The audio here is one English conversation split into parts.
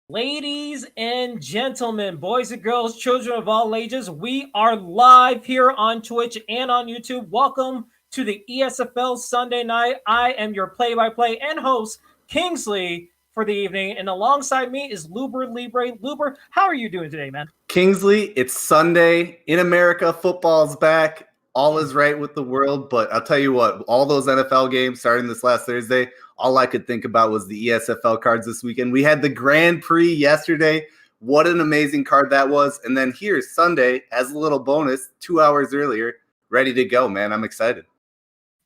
Ladies and gentlemen, boys and girls, children of all ages, we are live here on Twitch and on YouTube. Welcome to the ESFL Sunday night. I am your play-by-play and host, Kingsley, for the evening. And alongside me is Luber Libre. Luber, how are you doing today, man? Kingsley, it's Sunday in America. Football's back. All is right with the world. But I'll tell you what, all those NFL games starting this last Thursday, all I could think about was the ESFL cards this weekend. We had the Grand Prix yesterday. What an amazing card that was. And then here's Sunday as a little bonus, 2 hours earlier, ready to go, man. I'm excited.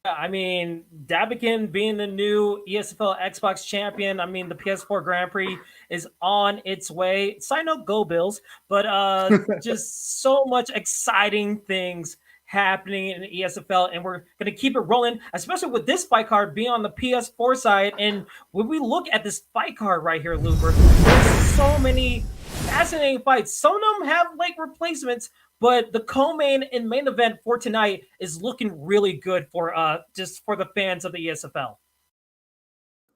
I mean, Dabikin being the new ESFL Xbox champion. I mean, the PS4 Grand Prix is on its way. Side note, go Bills. But just so much exciting things happening in the ESFL, and we're going to keep it rolling, especially with this fight card being on the PS4 side. And when we look at this fight card right here, Luber, there's so many fascinating fights. Some of them have like replacements, but the co-main and main event for tonight is looking really good for just for the fans of the ESFL.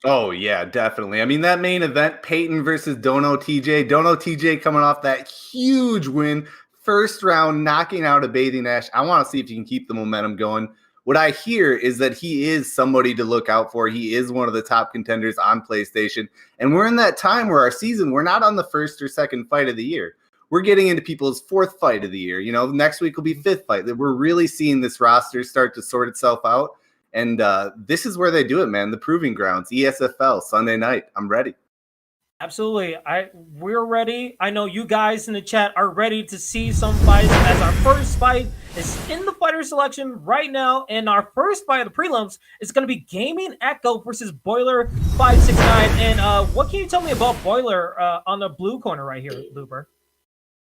Oh, yeah, definitely. I mean, that main event, Peyton versus DonoTJ. DonoTJ coming off that huge win. First round, knocking out a Bathing Ash. I want to see if he can keep the momentum going. What I hear is that he is somebody to look out for. He is one of the top contenders on PlayStation. And we're in that time where our season, we're not on the first or second fight of the year. We're getting into people's fourth fight of the year. You know, next week will be fifth fight. We're really seeing this roster start to sort itself out. And this is where they do it, man. The proving grounds, ESFL, Sunday night. I'm ready. Absolutely. We're ready. I know you guys in the chat are ready to see some fights, as our first fight is in the fighter selection right now. And our first fight of the prelims is going to be Gaming Echo versus Boiler 569. And what can you tell me about Boiler on the blue corner right here, Luber?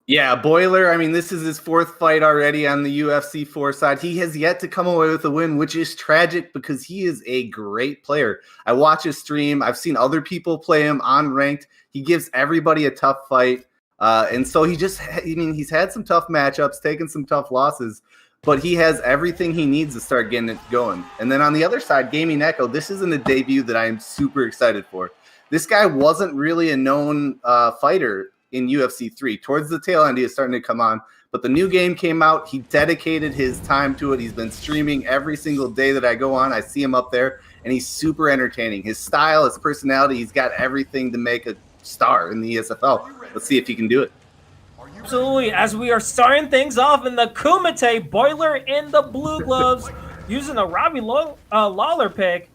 Yeah, Boiler, I mean, this is his fourth fight already on the UFC 4 side. He has yet to come away with a win, which is tragic because he is a great player. I watch his stream. I've seen other people play him on ranked. He gives everybody a tough fight. And so he's had some tough matchups, taken some tough losses, but he has everything he needs to start getting it going. And then on the other side, Gaming Echo, this isn't a debut that I am super excited for. This guy wasn't really a known fighter in UFC 3. Towards the tail end, he is starting to come on. But the new game came out. He dedicated his time to it. He's been streaming every single day that I go on. I see him up there, and he's super entertaining. His style, his personality, he's got everything to make a star in the ESFL. Let's see if he can do it. Absolutely. As we are starting things off in the Kumite, Boiler in the blue gloves, using a Robbie Lawler pick.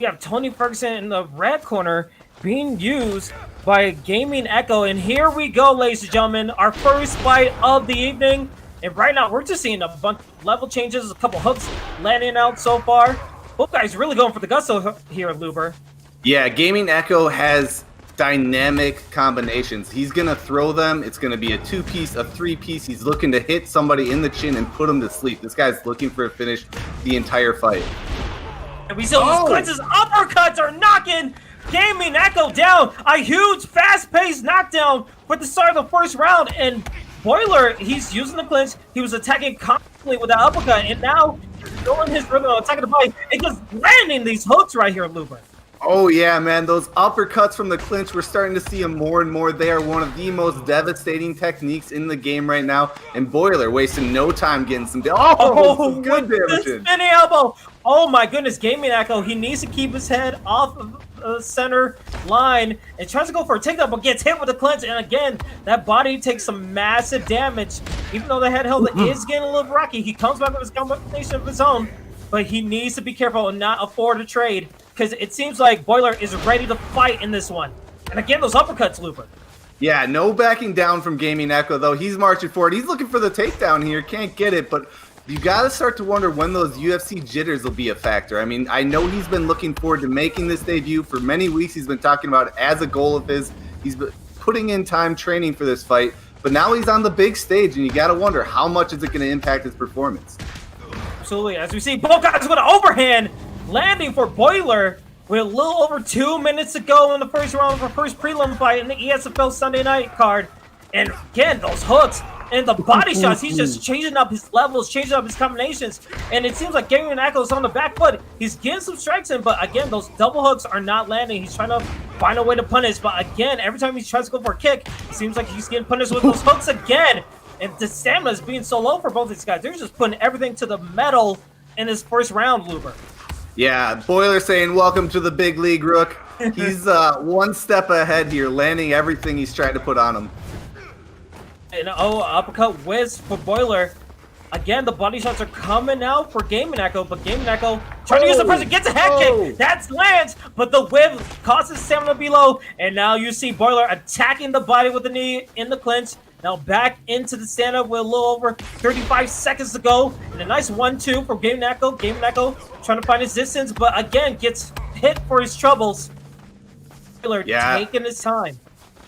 You have Tony Ferguson in the red corner being used by Gaming Echo. And here we go, ladies and gentlemen, our first fight of the evening. And right now, we're just seeing a bunch of level changes, a couple hooks landing out so far. Both guys really going for the gusto here, Luber. Yeah, Gaming Echo has dynamic combinations. He's going to throw them. It's going to be a two-piece, a three-piece. He's looking to hit somebody in the chin and put him to sleep. This guy's looking for a finish the entire fight. And we see those cleanses. Uppercuts are knocking Gaming Echo down. A huge, fast-paced knockdown for the start of the first round. And Boiler, he's using the clinch. He was attacking constantly with that uppercut. And now he's throwing his rhythm, attacking the body, and just landing these hooks right here, Luber. Oh, yeah, man. Those uppercuts from the clinch, we're starting to see them more and more. They are one of the most devastating techniques in the game right now. And Boiler wasting no time getting some good damage. The spinning elbow. Oh, my goodness. Gaming Echo, he needs to keep his head off of the center line and tries to go for a takedown, but gets hit with the clinch. And again, that body takes some massive damage. Even though the head held is getting a little rocky, he comes back with his combination of his own, but he needs to be careful and not afford a trade, because it seems like Boiler is ready to fight in this one. And again, those uppercuts, Looper. Yeah, no backing down from Gaming Echo, though. He's marching forward. He's looking for the takedown here. Can't get it, but you got to start to wonder when those UFC jitters will be a factor. I mean, I know he's been looking forward to making this debut. For many weeks, he's been talking about it as a goal of his. He's been putting in time training for this fight, but now he's on the big stage, and you got to wonder how much is it going to impact his performance. Absolutely. As we see, both guys with an overhand landing for Boiler with a little over 2 minutes to go in the first round of our first prelim fight in the ESFL Sunday night card. And again, those hooks And the body shots, he's just changing up his levels, changing up his combinations. And it seems like Gavin is on the back foot. He's getting some strikes in, but again, those double hooks are not landing. He's trying to find a way to punish. But again, every time he tries to go for a kick, it seems like he's getting punished with those hooks again. And the stamina is being so low for both these guys. They're just putting everything to the metal in his first round, Luber. Yeah, Boiler saying, welcome to the big league, Rook. He's one step ahead here, landing everything he's trying to put on him. And uppercut whiz for Boiler. Again, the body shots are coming out for Gaming Echo, but Gaming Echo trying to use the pressure, gets a head kick. That's lands, but the whip causes stamina below. And now you see Boiler attacking the body with the knee in the clinch. Now back into the stand-up with a little over 35 seconds to go. And a nice 1-2 from Gaming Echo. Gaming Echo trying to find his distance, but again gets hit for his troubles. Boiler taking his time.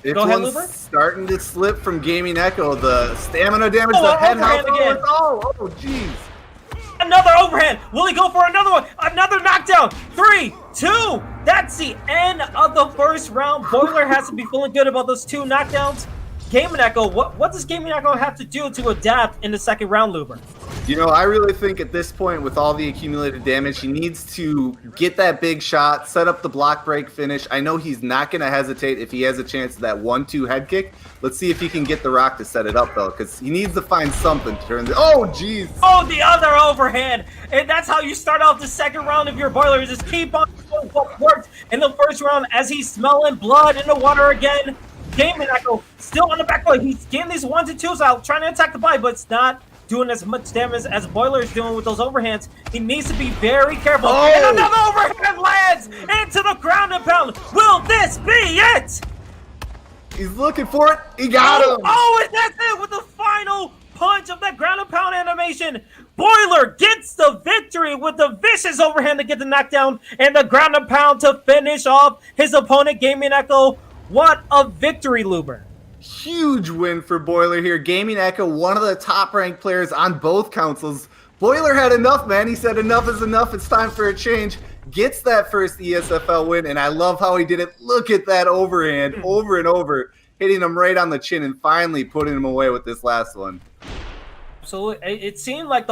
Go ahead, Luber. Starting to slip from Gaming Echo. The stamina damage, the head health. Oh, jeez. Another overhand. Will he go for another one? Another knockdown. 3, 2. That's the end of the first round. Boiler has to be feeling good about those 2 knockdowns. Gaming Echo, what does Gaming Echo have to do to adapt in the second round, Luber? You know, I really think at this point, with all the accumulated damage, he needs to get that big shot, set up the block break finish. I know he's not going to hesitate if he has a chance at that 1-2 head kick. Let's see if he can get The Rock to set it up, though, because he needs to find something to turn the... Oh, jeez! Oh, the other overhand! And that's how you start off the second round of your Boiler. You just keep on doing what worked in the first round as he's smelling blood in the water again. Gaming Echo still on the back foot. He's getting these 1s and 2s out, trying to attack the body, but it's not doing as much damage as Boiler is doing with those overhands. He needs to be very careful. Oh. And another overhand lands into the ground and pound. Will this be it? He's looking for it. He got him. Oh, and that's it with the final punch of that ground and pound animation. Boiler gets the victory with the vicious overhand to get the knockdown and the ground and pound to finish off his opponent, Gaming Echo. What a victory, Luber. Huge win for Boiler here. Gaming Echo, one of the top-ranked players on both councils. Boiler had enough, man. He said enough is enough. It's time for a change. Gets that first ESFL win, and I love how he did it. Look at that overhand over and over, hitting him right on the chin and finally putting him away with this last one. So it seemed like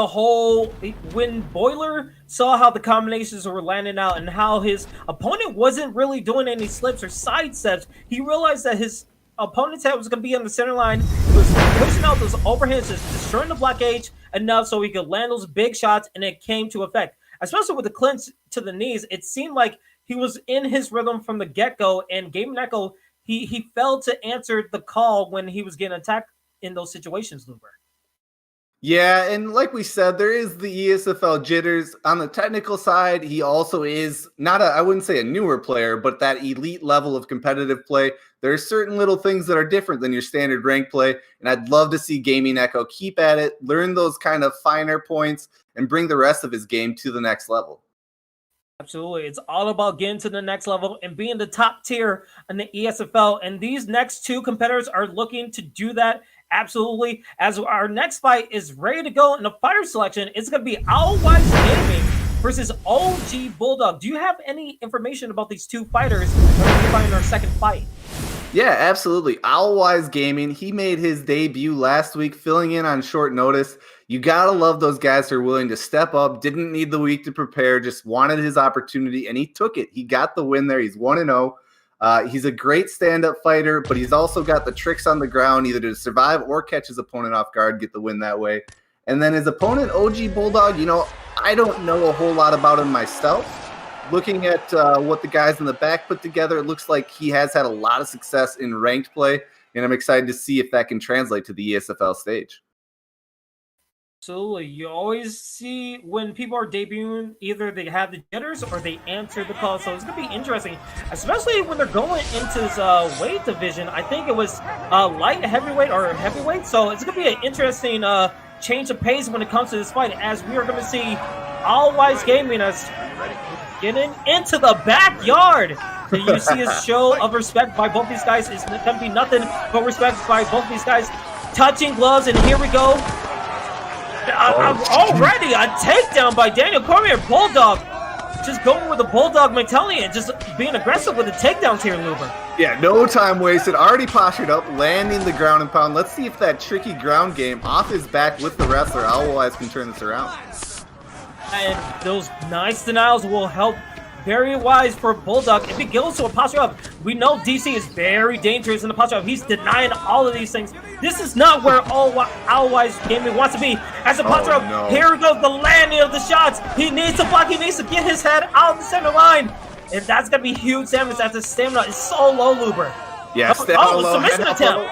when Boiler saw how the combinations were landing out and how his opponent wasn't really doing any slips or side steps, he realized that his opponent's head was going to be on the center line. He was pushing out those overhands, just destroying the blockade enough so he could land those big shots, and it came to effect. Especially with the clinch to the knees, it seemed like he was in his rhythm from the get-go, and Gaming Echo, he failed to answer the call when he was getting attacked in those situations, Luber. Yeah, and like we said, there is the ESFL jitters. On the technical side, he also is not I wouldn't say a newer player, but that elite level of competitive play. There are certain little things that are different than your standard rank play, and I'd love to see Gaming Echo keep at it, learn those kind of finer points, and bring the rest of his game to the next level. Absolutely. It's all about getting to the next level and being the top tier in the ESFL, and these next 2 competitors are looking to do that. Absolutely. As our next fight is ready to go in the fighter selection, it's going to be All-Wise Gaming versus OG Bulldog. Do you have any information about these 2 fighters when we find our second fight? Yeah, absolutely. All-Wise Gaming, he made his debut last week, filling in on short notice. You got to love those guys who are willing to step up, didn't need the week to prepare, just wanted his opportunity, and he took it. He got the win there. He's 1-0. He's a great stand-up fighter, but he's also got the tricks on the ground, either to survive or catch his opponent off guard, get the win that way. And then his opponent, OG Bulldog, you know, I don't know a whole lot about him myself. Looking at what the guys in the back put together, it looks like he has had a lot of success in ranked play, and I'm excited to see if that can translate to the ESFL stage. Absolutely. You always see when people are debuting, either they have the jitters or they answer the call. So it's going to be interesting, especially when they're going into this weight division. I think it was light heavyweight or heavyweight. So it's going to be an interesting change of pace when it comes to this fight, as we are going to see All-Wise Gaming as getting into the backyard. So you see a show of respect by both these guys. It's going to be nothing but respect by both these guys. Touching gloves, and here we go. Already a takedown by Daniel Cormier. Bulldog just going with the Bulldog mentality and just being aggressive with the takedowns here, Luber. Yeah, no time wasted. Already postured up, landing the ground and pound. Let's see if that tricky ground game off his back with the wrestler, Alwise, can turn this around. And those nice denials will help very wise for Bulldog. If he goes to a posture up, we know DC is very dangerous in the posture up. He's denying all of these things. This is not where Alwise Gaming wants to be. As a posture up, no. Here goes the landing of the shots. He needs to block. He needs to get his head out of the center line. And that's going to be huge damage as the stamina is so low, Luber. Yeah, submission attempt.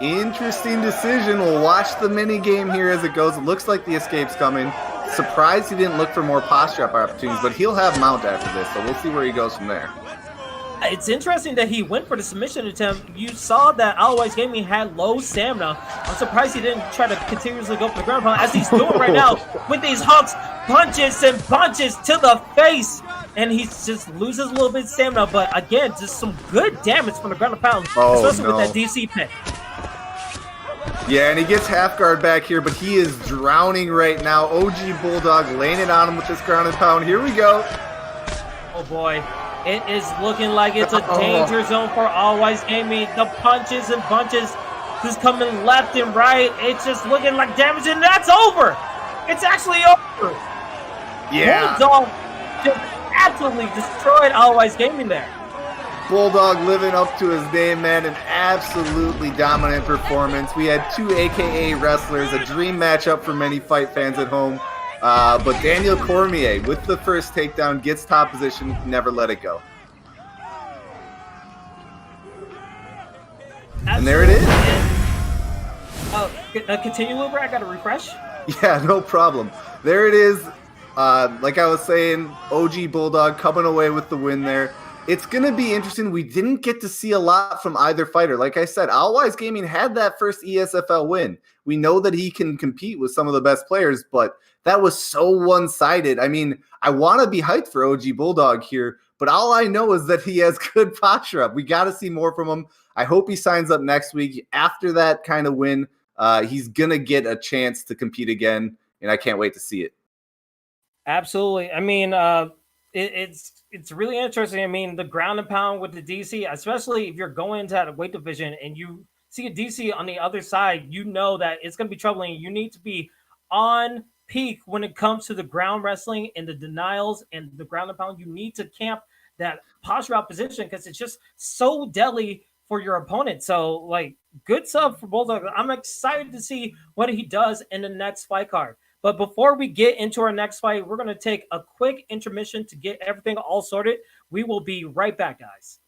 Interesting decision. We'll watch the mini game here as it goes. It looks like the escape's coming. Surprised he didn't look for more posture up opportunities, but he'll have mount after this, so we'll see where he goes from there. It's interesting that he went for the submission attempt. You saw that Alwise Gaming had low stamina. I'm surprised he didn't try to continuously go for the ground pound as he's doing right now with these hooks, punches and punches to the face. And he just loses a little bit of stamina, but again, just some good damage from the ground pound, especially with that DC pick. Yeah, and he gets half guard back here, but he is drowning right now. OG Bulldog laying it on him with this ground and pound. Here we go. Oh boy, it is looking like it's a danger zone for Alwise Gaming. The punches and bunches just coming left and right. It's just looking like damage, and that's over. It's actually over. Yeah. Bulldog just absolutely destroyed Alwise Gaming there. Bulldog living up to his name, man. An absolutely dominant performance. We had two AKA wrestlers, a dream matchup for many fight fans at home. But Daniel Cormier, with the first takedown, gets top position, never let it go. Absolutely. And there it is. Continue, Luber. I got to refresh. Yeah, no problem. There it is. Like I was saying, OG Bulldog coming away with the win there. It's going to be interesting. We didn't get to see a lot from either fighter. Like I said, Alwise Gaming had that first ESFL win. We know that he can compete with some of the best players, but that was so one-sided. I mean, I want to be hyped for OG Bulldog here, but all I know is that he has good posture up. We got to see more from him. I hope he signs up next week. After that kind of win, he's going to get a chance to compete again, and I can't wait to see it. Absolutely. I mean, it's really interesting. I mean, the ground and pound with the DC, especially if you're going into that weight division and you see a DC on the other side, you know that it's going to be troubling. You need to be on peak when it comes to the ground wrestling and the denials and the ground and pound. You need to camp that posture out position because it's just so deadly for your opponent. So, like, good stuff for Bulldog. I'm excited to see what he does in the next fight card. But before we get into our next fight, we're going to take a quick intermission to get everything all sorted. We will be right back, guys.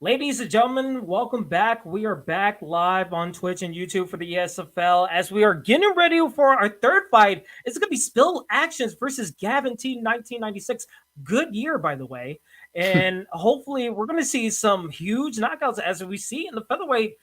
Ladies and gentlemen, welcome back. We are back live on Twitch and YouTube for the ESFL as we are getting ready for our third fight. It's going to be Spill Actions versus Gavin T 1996. Good year, by the way. And hopefully we're going to see some huge knockouts as we see in the featherweight.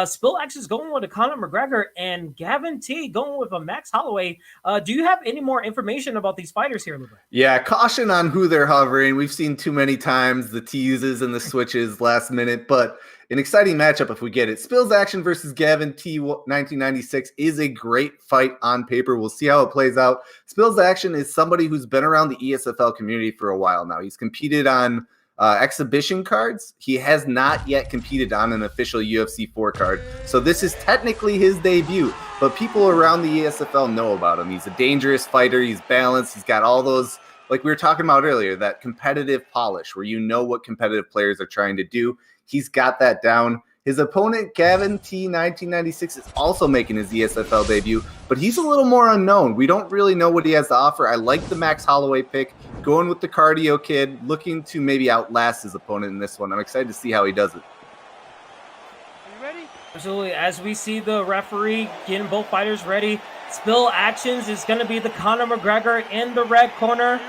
Spill Actions going with a Conor McGregor and Gavin T going with a Max Holloway. Do you have any more information about these fighters here, Luber? Yeah, caution on who they're hovering. We've seen too many times the teases and the switches last minute, but an exciting matchup if we get it. Spills Action versus Gavin T 1996 is a great fight on paper. We'll see how it plays out. Spills Action is somebody who's been around the ESFL community for a while now. He's competed on exhibition cards. He has not yet competed on an official UFC 4 card. So this is technically his debut, but people around the ESFL know about him. He's a dangerous fighter. He's balanced. He's got all those, like we were talking about earlier, that competitive polish where you know what competitive players are trying to do. He's got that down. His opponent, Gavin T 1996, is also making his ESFL debut, but he's a little more unknown. We don't really know what he has to offer. I like the Max Holloway pick, going with the cardio kid, looking to maybe outlast his opponent in this one. I'm excited to see how he does it. Are you ready? Absolutely. As we see the referee getting both fighters ready, Spill Actions is going to be the Conor McGregor in the red corner.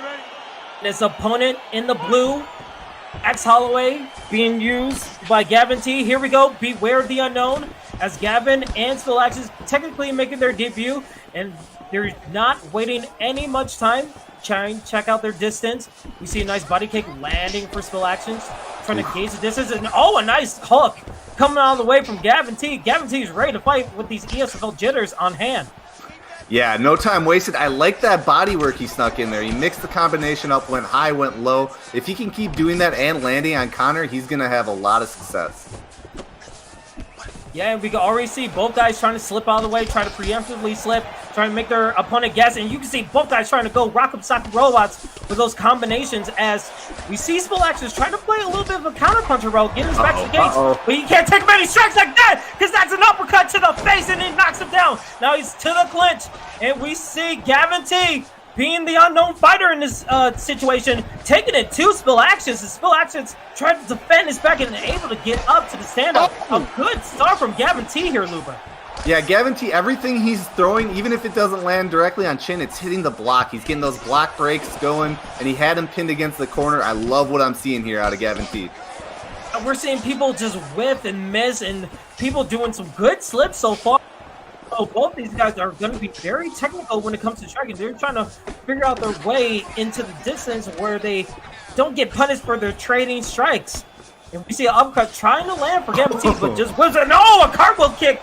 His opponent in the blue, Max Holloway, being used by Gavin T. Here we go. Beware of the unknown, as Gavin and Spill Actions technically making their debut, and they're not waiting any much time. Trying to check out their distance. We see a nice body kick landing for Spill Actions, trying to gauge the distance, and a nice hook coming all the way from Gavin T. Gavin T is ready to fight with these ESFL jitters on hand. Yeah, no time wasted. I like that body work he snuck in there. He mixed the combination up, went high, went low. If he can keep doing that and landing on Conor, he's going to have a lot of success. Yeah, and we can already see both guys trying to slip out of the way, trying to preemptively slip, trying to make their opponent guess. And you can see both guys trying to go rock'em sock robots with those combinations, as we see Spill Actions trying to play a little bit of a counterpuncher role, getting his back to the gates. But he can't take many strikes like that, because that's an uppercut to the face, and it knocks him down. Now he's to the clinch, and we see Gavin T, being the unknown fighter in this situation, taking it to Spill Actions. And Spill Actions tried to defend his back and able to get up to the stand-up. A good start from Gavin T here, Luber. Yeah, Gavin T, everything he's throwing, even if it doesn't land directly on chin, it's hitting the block. He's getting those block breaks going, and he had him pinned against the corner. I love what I'm seeing here out of Gavin T. We're seeing people just whiff and miss, and people doing some good slips so far. So both these guys are going to be very technical when it comes to striking. They're trying to figure out their way into the distance where they don't get punished for their trading strikes. And we see an uppercut trying to land for Gavin T, but just whips it. No, a cartwheel kick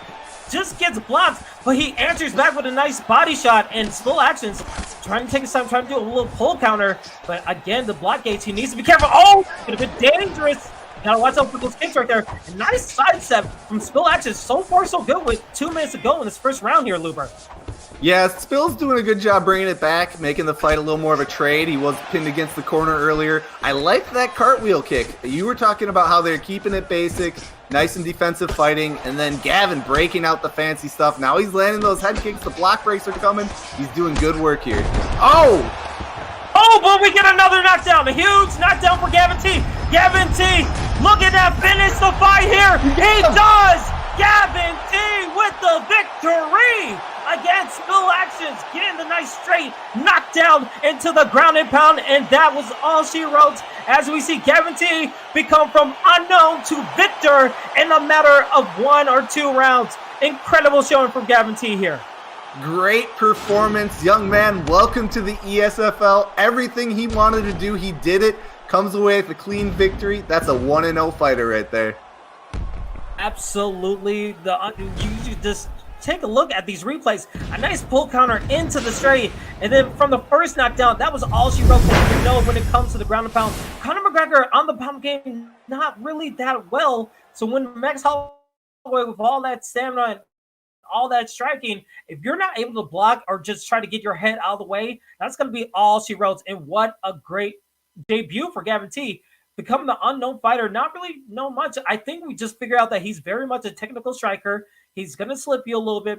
just gets blocked, but he answers back with a nice body shot, and Spill Actions trying to take his time, trying to do a little pull counter. But again, the block gates, he needs to be careful. Oh, could have been dangerous. Gotta watch out for those kicks right there. A nice sidestep from Spill Actions. So far, so good with 2 minutes to go in this first round here, Luber. Yeah, Spill's doing a good job bringing it back, making the fight a little more of a trade. He was pinned against the corner earlier. I like that cartwheel kick. You were talking about how they're keeping it basic, nice and defensive fighting, and then Gavin breaking out the fancy stuff. Now he's landing those head kicks. The block breaks are coming. He's doing good work here. Oh, but we get another knockdown. A huge knockdown for Gavin T. Gavin T, look at that finish the fight here. He does. Gavin T with the victory against Spill Actions, getting the nice straight knockdown into the ground and pound, and that was all she wrote, as we see Gavin T become from unknown to victor in a matter of 1 or 2 rounds. Incredible showing from Gavin T here. Great performance, young man. Welcome to the ESFL. Everything he wanted to do, he did it. Comes away with a clean victory. That's a 1-0 fighter right there. Absolutely. You just take a look at these replays. A nice pull counter into the straight, and then from the first knockdown, that was all she wrote. You know, when it comes to the ground and pound, Conor McGregor on the pound game not really that well. So when Max Holloway with all that stamina and all that striking, if you're not able to block or just try to get your head out of the way, that's going to be all she wrote. And what a great debut for Gavin T. Becoming the unknown fighter, not really know much. I think we just figured out that he's very much a technical striker. He's going to slip you a little bit.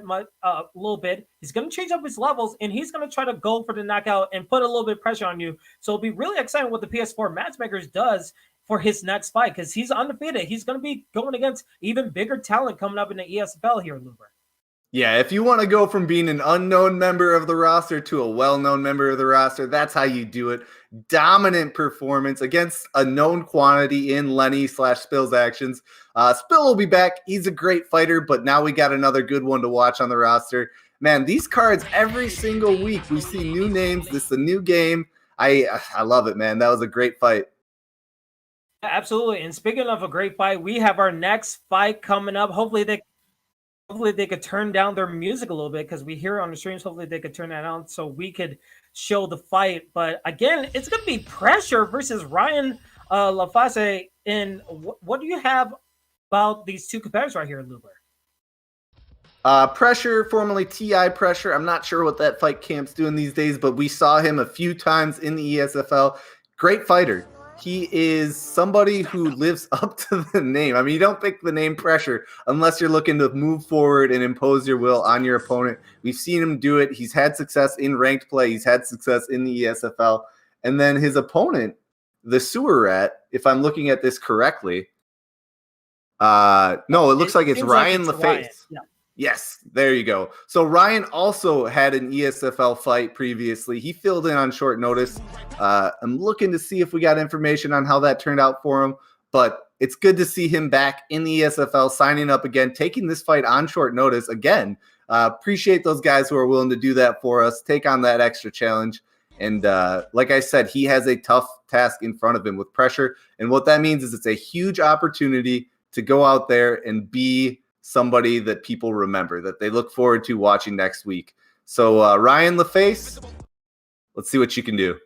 He's going to change up his levels, and he's going to try to go for the knockout and put a little bit of pressure on you. So it'll be really exciting what the PS4 Matchmakers does for his next fight, because he's undefeated. He's going to be going against even bigger talent coming up in the ESFL here, Luber. Yeah, if you want to go from being an unknown member of the roster to a well-known member of the roster, that's how you do it. Dominant performance against a known quantity in Lenny/Spill's Actions. Spill will be back. He's a great fighter, but now we got another good one to watch on the roster. Man, these cards, every single week, we see new names. This is a new game. I love it, man. That was a great fight. Absolutely. And speaking of a great fight, we have our next fight coming up. Hopefully they could turn down their music a little bit, because we hear it on the streams. Hopefully they could turn that on so we could show the fight. But again, it's going to be Pressure versus Ryan Lafase. And what do you have about these two competitors right here, Luber? Pressure, formerly TI Pressure. I'm not sure what that fight camp's doing these days, but we saw him a few times in the ESFL. Great fighter. He is somebody who lives up to the name. I mean, you don't pick the name Pressure unless you're looking to move forward and impose your will on your opponent. We've seen him do it. He's had success in ranked play. He's had success in the ESFL. And then his opponent, the Sewer Rat, if I'm looking at this correctly, no, it looks like it's Ryan LaFace. Yeah. Yes, there you go. So Ryan also had an ESFL fight previously. He filled in on short notice. I'm looking to see if we got information on how that turned out for him, but it's good to see him back in the ESFL, signing up again, taking this fight on short notice again. Appreciate those guys who are willing to do that for us, take on that extra challenge. And like I said, he has a tough task in front of him with Pressure. And what that means is it's a huge opportunity to go out there and be somebody that people remember, that they look forward to watching next week. So Ryan LaFace, let's see what you can do.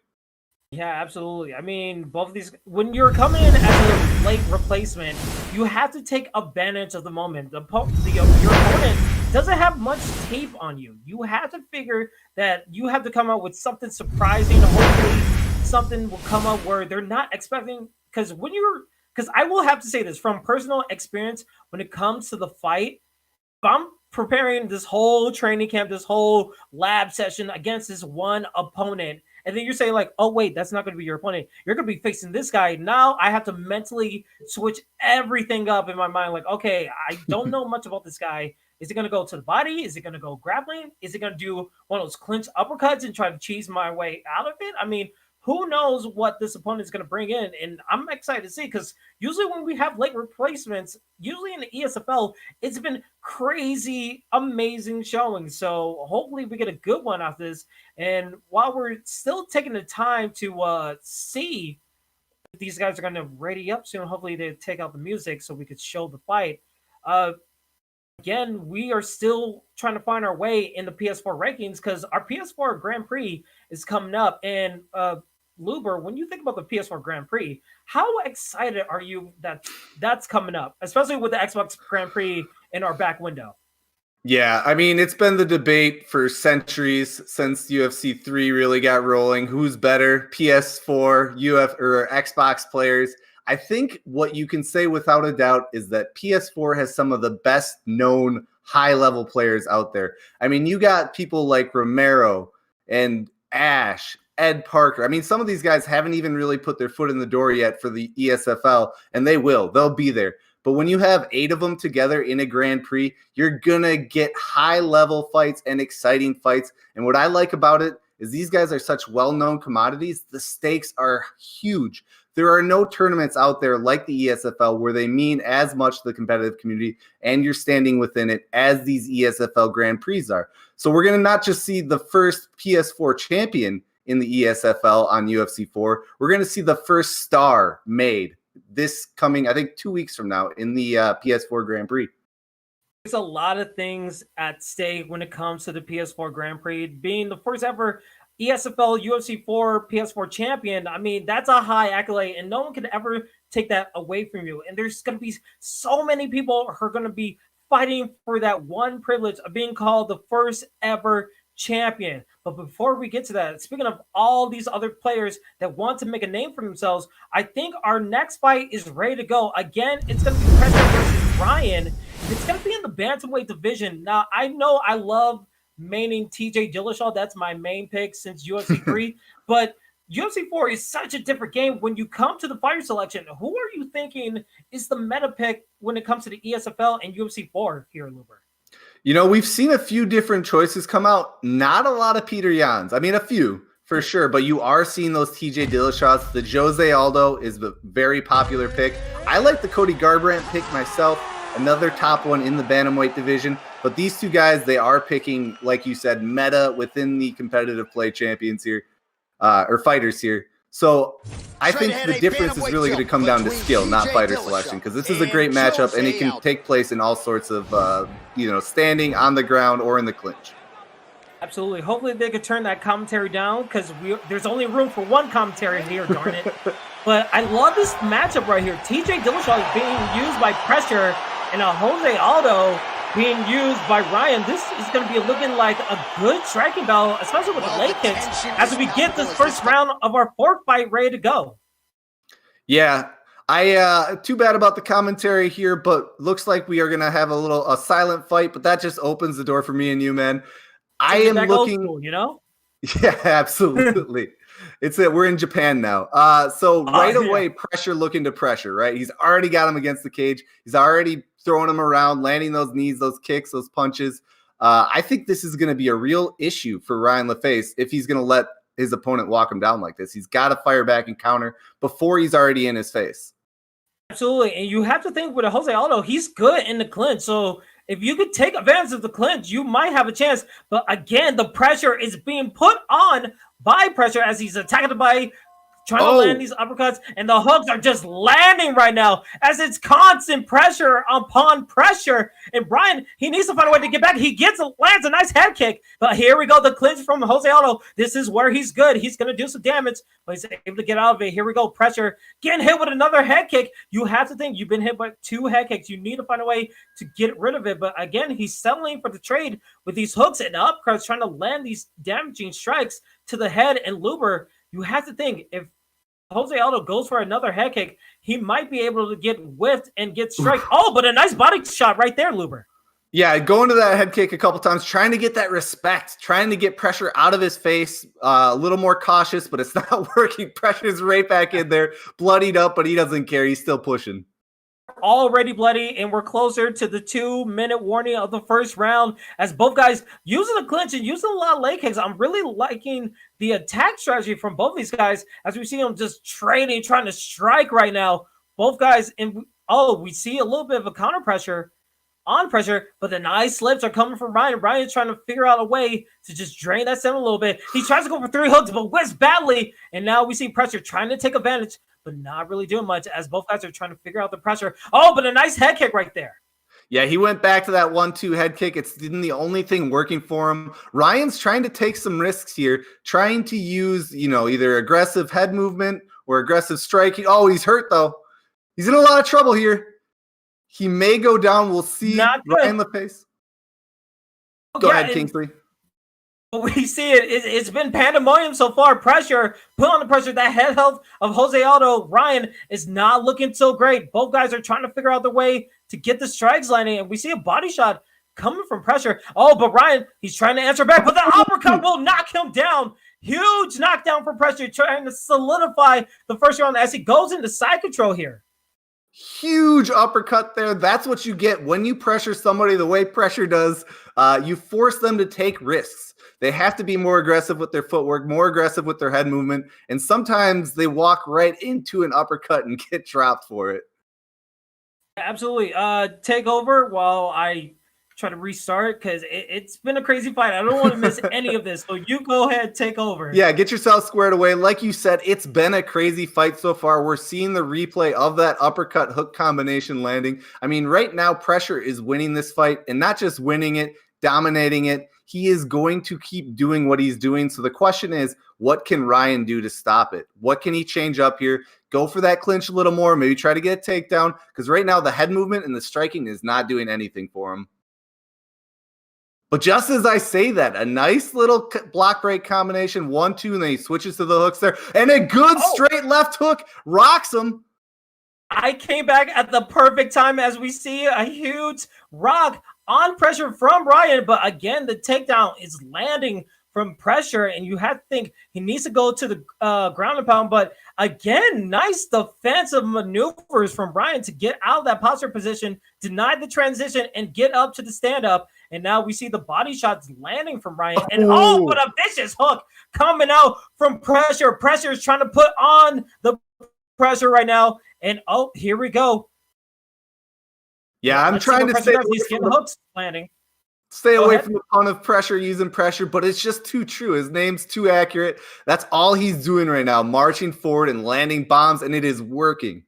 Yeah, absolutely. I mean, both of these, when you're coming in as a late replacement, you have to take advantage of the moment. Your opponent doesn't have much tape on you. You have to figure that you have to come out with something surprising. Hopefully something will come up where they're not expecting, because I will have to say this from personal experience, when it comes to the fight, if I'm preparing this whole training camp, this whole lab session against this one opponent, and then you're saying like, oh, wait, that's not going to be your opponent. You're going to be facing this guy. Now I have to mentally switch everything up in my mind. Like, okay, I don't know much about this guy. Is it going to go to the body? Is it going to go grappling? Is it going to do one of those clinch uppercuts and try to cheese my way out of it? I mean, who knows what this opponent is going to bring in? And I'm excited to see, because usually when we have late replacements, usually in the ESFL, it's been crazy, amazing showing. So hopefully we get a good one out of this. And while we're still taking the time to see if these guys are going to ready up soon, hopefully they take out the music so we could show the fight. Again, we are still trying to find our way in the PS4 rankings, because our PS4 Grand Prix is coming up. And Luber, when you think about the PS4 Grand Prix, how excited are you that that's coming up, especially with the Xbox Grand Prix in our back window? Yeah, I mean, it's been the debate for centuries since UFC 3 really got rolling. Who's better, PS4, or Xbox players? I think what you can say without a doubt is that PS4 has some of the best known high-level players out there. I mean, you got people like Romero and Ash, Ed Parker. I mean, some of these guys haven't even really put their foot in the door yet for the ESFL, and they will. They'll be there. But when you have 8 of them together in a Grand Prix, you're going to get high-level fights and exciting fights. And what I like about it is these guys are such well-known commodities. The stakes are huge. There are no tournaments out there like the ESFL where they mean as much to the competitive community and you're standing within it as these ESFL Grand Prix are. So we're going to not just see the first PS4 champion in the ESFL on UFC 4. We're going to see the first star made this coming, I think, 2 weeks from now in the PS4 Grand Prix. There's a lot of things at stake when it comes to the PS4 Grand Prix. Being the first ever ESFL UFC 4 PS4 champion, I mean, that's a high accolade, and no one can ever take that away from you. And there's going to be so many people who are going to be fighting for that one privilege of being called the first ever champion. But before we get to that, speaking of all these other players that want to make a name for themselves, I think our next fight is ready to go. Again, it's going to be Pressure versus Ryan. It's going to be in the bantamweight division. Now, I know I love maining TJ Dillashaw. That's my main pick since UFC 3. But UFC 4 is such a different game. When you come to the fighter selection, who are you thinking is the meta pick when it comes to the ESFL and UFC 4 here, Luber? You know, we've seen a few different choices come out. Not a lot of Peter Yans. I mean, a few for sure, but you are seeing those TJ Dillashaws. The Jose Aldo is a very popular pick. I like the Cody Garbrandt pick myself, another top one in the bantamweight division. But these two guys, they are picking, like you said, meta within the competitive play champions here, or fighters here. So I think the difference is really going to come down to skill, not fighter selection, because this is a great matchup, and it can take place in all sorts of, standing on the ground or in the clinch. Absolutely. Hopefully they could turn that commentary down, because there's only room for one commentary here, darn it. But I love this matchup right here. TJ Dillashaw is being used by Pressure, and a Jose Aldo being used by Ryan. This is going to be looking like a good striking battle, especially with the leg kicks, as we get this first round of our fourth fight ready to go. Yeah. Too bad about the commentary here, but looks like we are going to have a silent fight, but that just opens the door for me and you, man. I am looking, old school, Yeah, absolutely. We're in Japan now. So right away, pressure looking to pressure, right? He's already got him against the cage. He's already throwing him around, landing those knees, those kicks, those punches. I think this is going to be a real issue for Ryan LaFace if he's going to let his opponent walk him down like this. He's got to fire back and counter before he's already in his face. Absolutely. And you have to think with Jose Aldo, he's good in the clinch. So if you could take advantage of the clinch, you might have a chance. But again, the pressure is being put on by pressure as he's attacking the body, trying to land these uppercuts, and the hooks are just landing right now as it's constant pressure upon pressure. And Brian, he needs to find a way to get back. He lands a nice head kick, but here we go, the clinch from Jose Aldo. This is where he's good. He's going to do some damage, but he's able to get out of it. Here we go, pressure, getting hit with another head kick. You have to think you've been hit by 2 head kicks. You need to find a way to get rid of it, but again, he's settling for the trade with these hooks and uppercuts, trying to land these damaging strikes to the head and Luber. You have to think, if Jose Aldo goes for another head kick, he might be able to get whiffed and get strike. Oh, but a nice body shot right there, Luber. Yeah, going to that head kick a couple times, trying to get that respect, trying to get pressure out of his face, a little more cautious, but it's not working. Pressure's right back in there, bloodied up, but he doesn't care. He's still pushing. Already bloody, and we're closer to the 2-minute warning of the first round as both guys using the clinch and using a lot of leg kicks. I'm really liking the attack strategy from both these guys as we see them just trading, trying to strike right now. Both guys, and we see a little bit of a counter pressure on pressure, but the nice slips are coming from Ryan. Ryan's trying to figure out a way to just drain that center a little bit. He tries to go for 3 hooks, but whiffs badly, and now we see pressure trying to take advantage, but not really doing much as both guys are trying to figure out the pressure. Oh, but a nice head kick right there. Yeah, he went back to that 1-2 head kick. It's the only thing working for him. Ryan's trying to take some risks here, trying to use, either aggressive head movement or aggressive striking. Oh, he's hurt, though. He's in a lot of trouble here. He may go down. We'll see. Ryan LaFace. Go ahead, Kingsley. We see it. It's been pandemonium so far. Pressure, put on the pressure. That head health of Jose Aldo, Ryan, is not looking so great. Both guys are trying to figure out the way to get the strikes landing, and we see a body shot coming from pressure. Oh, but Ryan, he's trying to answer back, but the uppercut will knock him down. Huge knockdown for pressure, trying to solidify the first round as he goes into side control here. Huge uppercut there. That's what you get when you pressure somebody the way pressure does. You force them to take risks. They have to be more aggressive with their footwork, more aggressive with their head movement, and sometimes they walk right into an uppercut and get dropped for it. Absolutely. Take over while I try to restart because it's been a crazy fight. I don't want to miss any of this. So you go ahead, take over. Yeah, get yourself squared away. Like you said, it's been a crazy fight so far. We're seeing the replay of that uppercut hook combination landing. I mean, right now, pressure is winning this fight, and not just winning it, dominating it. He is going to keep doing what he's doing. So the question is, what can Ryan do to stop it? What can he change up here? Go for that clinch a little more, maybe try to get a takedown, because right now the head movement and the striking is not doing anything for him. But just as I say that, a nice little block break combination, 1-2, and then he switches to the hooks there. And a good straight left hook rocks him. I came back at the perfect time as we see a huge rock on pressure from Ryan. But again, the takedown is landing from pressure, and you have to think he needs to go to the ground and pound. But again, nice defensive maneuvers from Ryan to get out of that posture position, deny the transition, and get up to the stand-up. And now we see the body shots landing from Ryan. And what a vicious hook coming out from pressure. Pressure is trying to put on the pressure right now. And here we go. Yeah, I'm trying to stay away from the hooks landing. Stay away from the ton of pressure, using pressure, but it's just too true. His name's too accurate. That's all he's doing right now, marching forward and landing bombs, and it is working.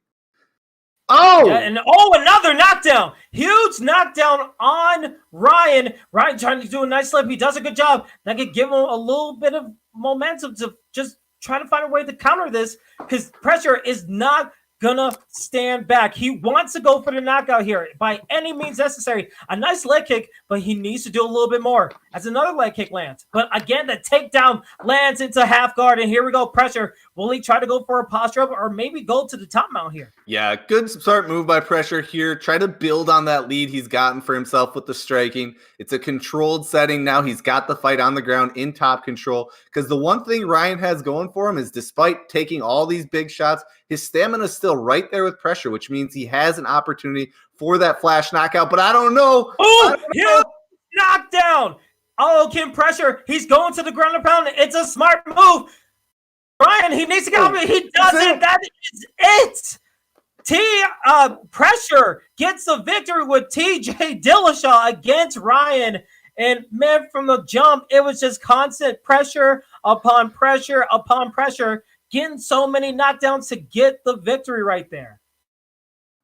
Another knockdown. Huge knockdown on Ryan. Ryan trying to do a nice slip. He does a good job. That could give him a little bit of momentum to just try to find a way to counter this because pressure is not gonna stand back. He wants to go for the knockout here by any means necessary. A nice leg kick, but he needs to do a little bit more as another leg kick lands. But again, the takedown lands into half guard, and here we go, pressure. Will he try to go for a posture up or maybe go to the top mount here? Yeah, good start move by Pressure here. Try to build on that lead he's gotten for himself with the striking. It's a controlled setting now. He's got the fight on the ground in top control, because the one thing Ryan has going for him is despite taking all these big shots, his stamina is still right there with Pressure, which means he has an opportunity for that flash knockout, but I don't know. Oh, huge knockdown. Oh, Kim Pressure, he's going to the ground and pound. It's a smart move. Ryan, he needs to get up. He doesn't. That is it. Pressure gets the victory with TJ Dillashaw against Ryan. And man, from the jump, it was just constant pressure upon pressure upon pressure, getting so many knockdowns to get the victory right there.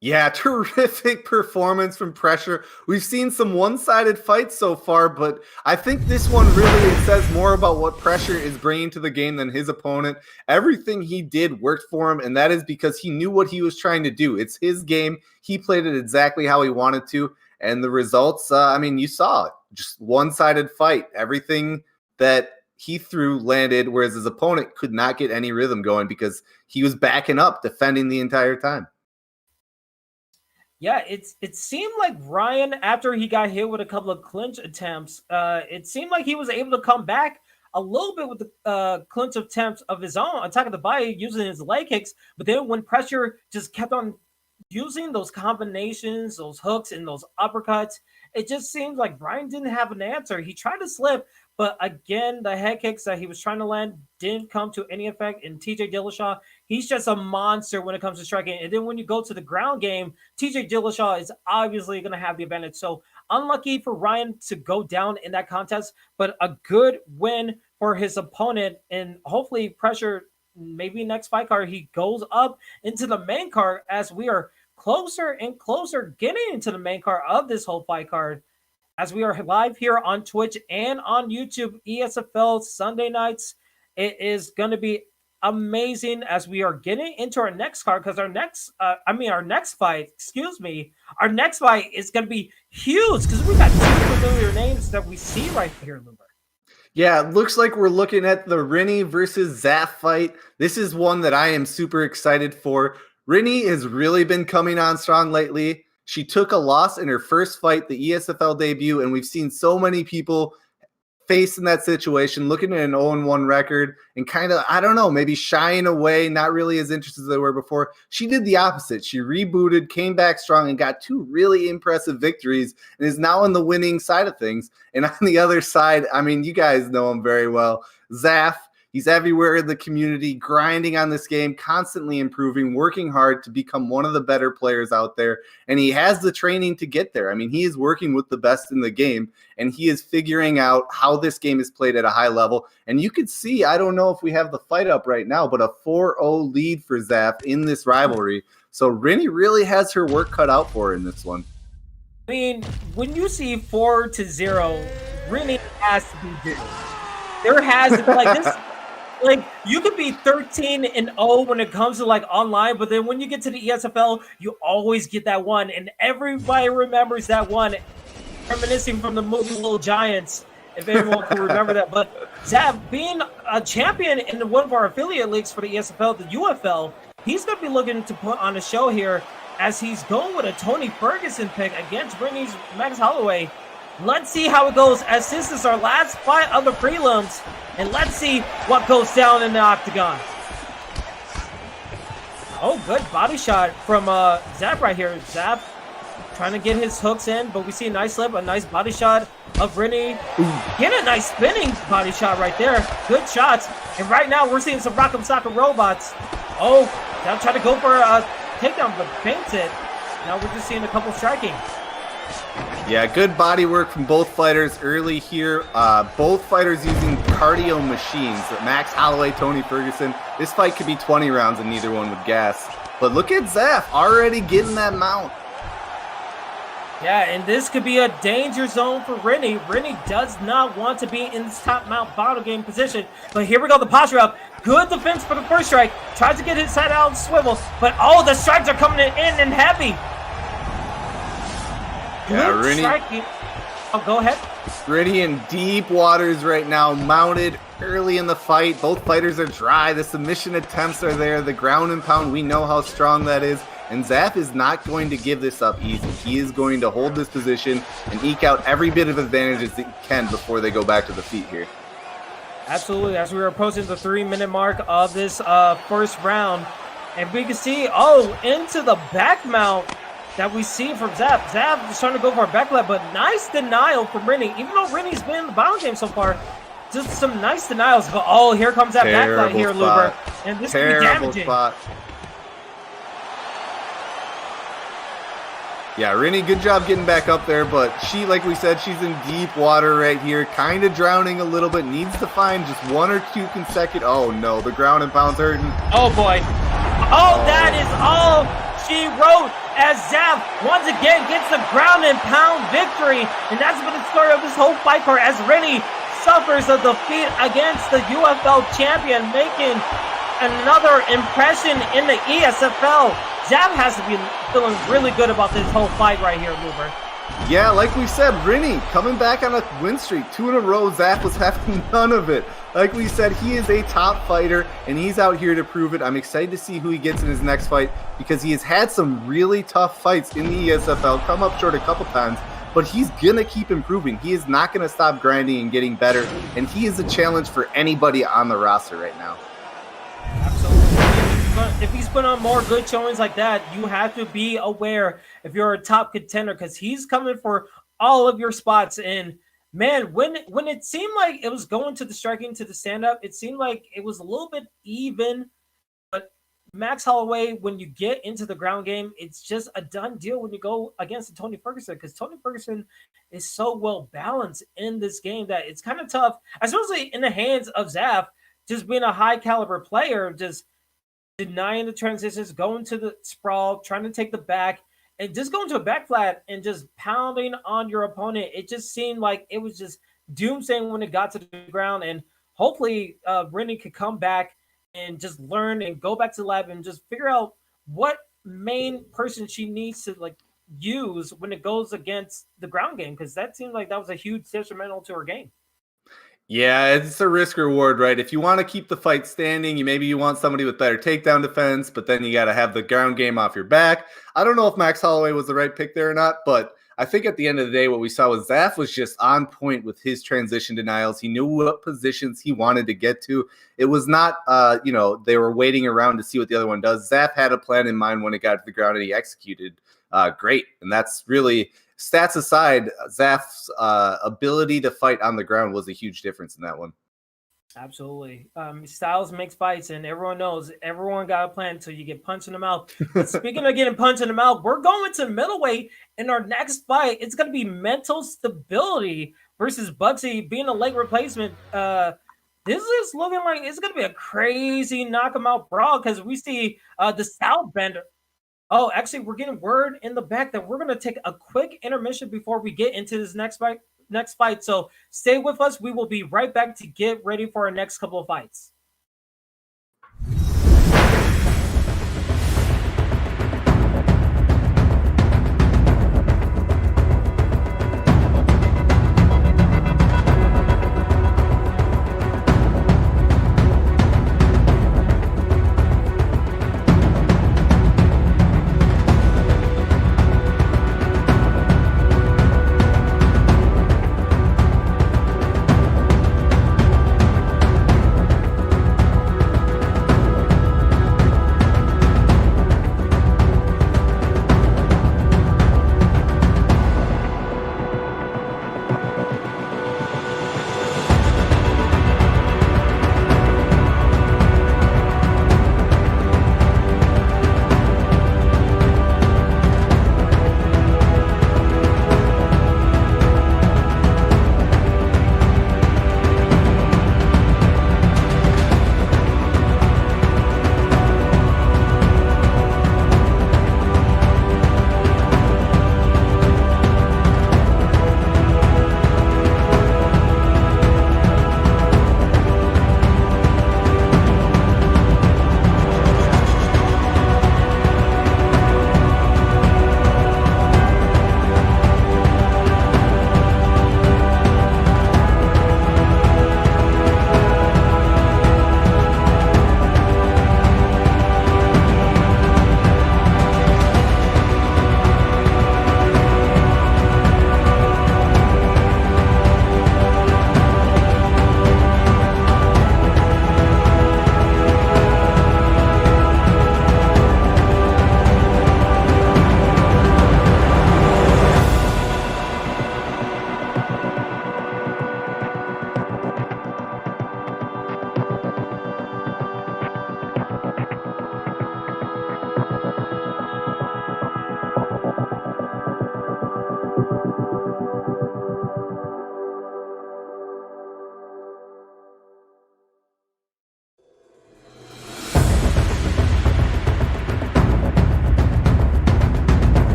Yeah, terrific performance from Pressure. We've seen some one-sided fights so far, but I think this one really says more about what Pressure is bringing to the game than his opponent. Everything he did worked for him, and that is because he knew what he was trying to do. It's his game. He played it exactly how he wanted to, and the results, I mean, you saw it. Just one-sided fight. Everything that he threw landed, whereas his opponent could not get any rhythm going because he was backing up, defending the entire time. Yeah, it seemed like Ryan, after he got hit with a couple of clinch attempts, it seemed like he was able to come back a little bit with the clinch attempts of his own, attacking the body using his leg kicks. But then when Pressure just kept on using those combinations, those hooks, and those uppercuts, it just seemed like Ryan didn't have an answer. He tried to slip, but again, the head kicks that he was trying to land didn't come to any effect. And TJ Dillashaw, he's just a monster when it comes to striking. And then when you go to the ground game, TJ Dillashaw is obviously going to have the advantage. So unlucky for Ryan to go down in that contest, but a good win for his opponent. And hopefully Pressure, maybe next fight card, he goes up into the main card as we are closer and closer getting into the main card of this whole fight card. As we are live here on Twitch and on YouTube, ESFL Sunday nights, it is going to be amazing as we are getting into our next card, because our next fight is going to be huge because we got two familiar names that we see right here, Luber. Yeah, it looks like we're looking at the Rini versus Zaf fight. This is one that I am super excited for. Rini has really been coming on strong lately. She took a loss in her first fight, the ESFL debut, and we've seen so many people facing that situation, looking at an 0-1 record and kind of, I don't know, maybe shying away, not really as interested as they were before. She did the opposite. She rebooted, came back strong, and got two really impressive victories and is now on the winning side of things. And on the other side, I mean, you guys know him very well. Zaf, he's everywhere in the community, grinding on this game, constantly improving, working hard to become one of the better players out there. And he has the training to get there. I mean, he is working with the best in the game, and he is figuring out how this game is played at a high level. And you could see, I don't know if we have the fight up right now, but a 4-0 lead for Zaf in this rivalry. So Rini really has her work cut out for her in this one. I mean, when you see 4-0, Rini has to be good. There has to be, like, this. Like, you could be 13-0 when it comes to like online, but then when you get to the ESFL, you always get that one, and everybody remembers that one, reminiscing from the movie Little Giants, if anyone can remember that. But Zaf, being a champion in one of our affiliate leagues for the ESFL, the UFL, he's going to be looking to put on a show here as he's going with a Tony Ferguson pick against Brittany's Max Holloway. Let's see how it goes, as this is our last fight of the prelims, and let's see what goes down in the octagon. Oh, good body shot from Zaf right here. Zaf trying to get his hooks in, but we see a nice slip, a nice body shot of Rini. Get a nice spinning body shot right there. Good shots. And right now we're seeing some Rock'em Sock'em robots. Oh, now try to go for a takedown, but faints it. Now we're just seeing a couple striking. Yeah, good body work from both fighters early here. Both fighters using cardio machines. Max Holloway, Tony Ferguson. This fight could be 20 rounds and neither one would gas. But look at Zaf already getting that mount. Yeah, and this could be a danger zone for Rini. Rini does not want to be in this top mount bottle game position. But here we go, the posture up. Good defense for the first strike. Tries to get his head out and swivel. But the strikes are coming in and heavy. Yeah, Good Rini. striking. Oh, go ahead. Rini in deep waters right now, mounted early in the fight. Both fighters are dry. The submission attempts are there. The ground and pound, we know how strong that is. And Zaf is not going to give this up easy. He is going to hold this position and eke out every bit of advantages that he can before they go back to the feet here. Absolutely. As we are approaching the 3-minute mark of this first round, and we can see, into the back mount that we see from Zaf. Zaf is trying to go for a back left, but nice denial from Rini. Even though Rini's been in the battle game so far, just some nice denials. But, here comes that back left here, Luber. And this could be damaging. Spot. Yeah, Rini, good job getting back up there, but she, like we said, she's in deep water right here, kind of drowning a little bit, needs to find just 1 or 2 consecutive. Oh no, the ground and pound's hurting. Oh boy. That is all she wrote as Zaf once again gets the ground and pound victory. And that's been the story of this whole fight card as Rini suffers a defeat against the UFL champion, making another impression in the ESFL. Zaf has to be feeling really good about this whole fight right here, Luber. Yeah, like we said, Rini coming back on a win streak. 2 in a row, Zaf was having none of it. Like we said, he is a top fighter, and he's out here to prove it. I'm excited to see who he gets in his next fight because he has had some really tough fights in the ESFL, come up short a couple times, but he's going to keep improving. He is not going to stop grinding and getting better, and he is a challenge for anybody on the roster right now. Absolutely. If he's put on more good showings like that, you have to be aware if you're a top contender because he's coming for all of your spots. And man, when it seemed like it was going to the striking to the stand-up, it seemed like it was a little bit even. But Max Holloway, when you get into the ground game, it's just a done deal when you go against Tony Ferguson because Tony Ferguson is so well balanced in this game that it's kind of tough, especially in the hands of Zaf, just being a high caliber player, just denying the transitions, going to the sprawl, trying to take the back, and just going to a back flat and just pounding on your opponent. It just seemed like it was just doomsaying when it got to the ground. And hopefully Rini could come back and just learn and go back to the lab and just figure out what main person she needs to use when it goes against the ground game, because that seemed like that was a huge detrimental to her game. Yeah, it's a risk reward, right? If you want to keep the fight standing, maybe you want somebody with better takedown defense, but then you got to have the ground game off your back. I don't know if Max Holloway was the right pick there or not, but I think at the end of the day, what we saw was Zaf was just on point with his transition denials. He knew what positions he wanted to get to. It was not, they were waiting around to see what the other one does. Zaf had a plan in mind when it got to the ground, and he executed great. And that's really, stats aside, Zaf's ability to fight on the ground was a huge difference in that one. Absolutely. Styles makes fights, and everyone knows everyone got a plan until you get punched in the mouth. But speaking of getting punched in the mouth, we're going to middleweight in our next fight. It's going to be mental stability versus Bugsy being a late replacement. This is looking like it's going to be a crazy knock him out brawl because we see the Southbender. Oh, actually, we're getting word in the back that we're going to take a quick intermission before we get into this next fight. So stay with us. We will be right back to get ready for our next couple of fights.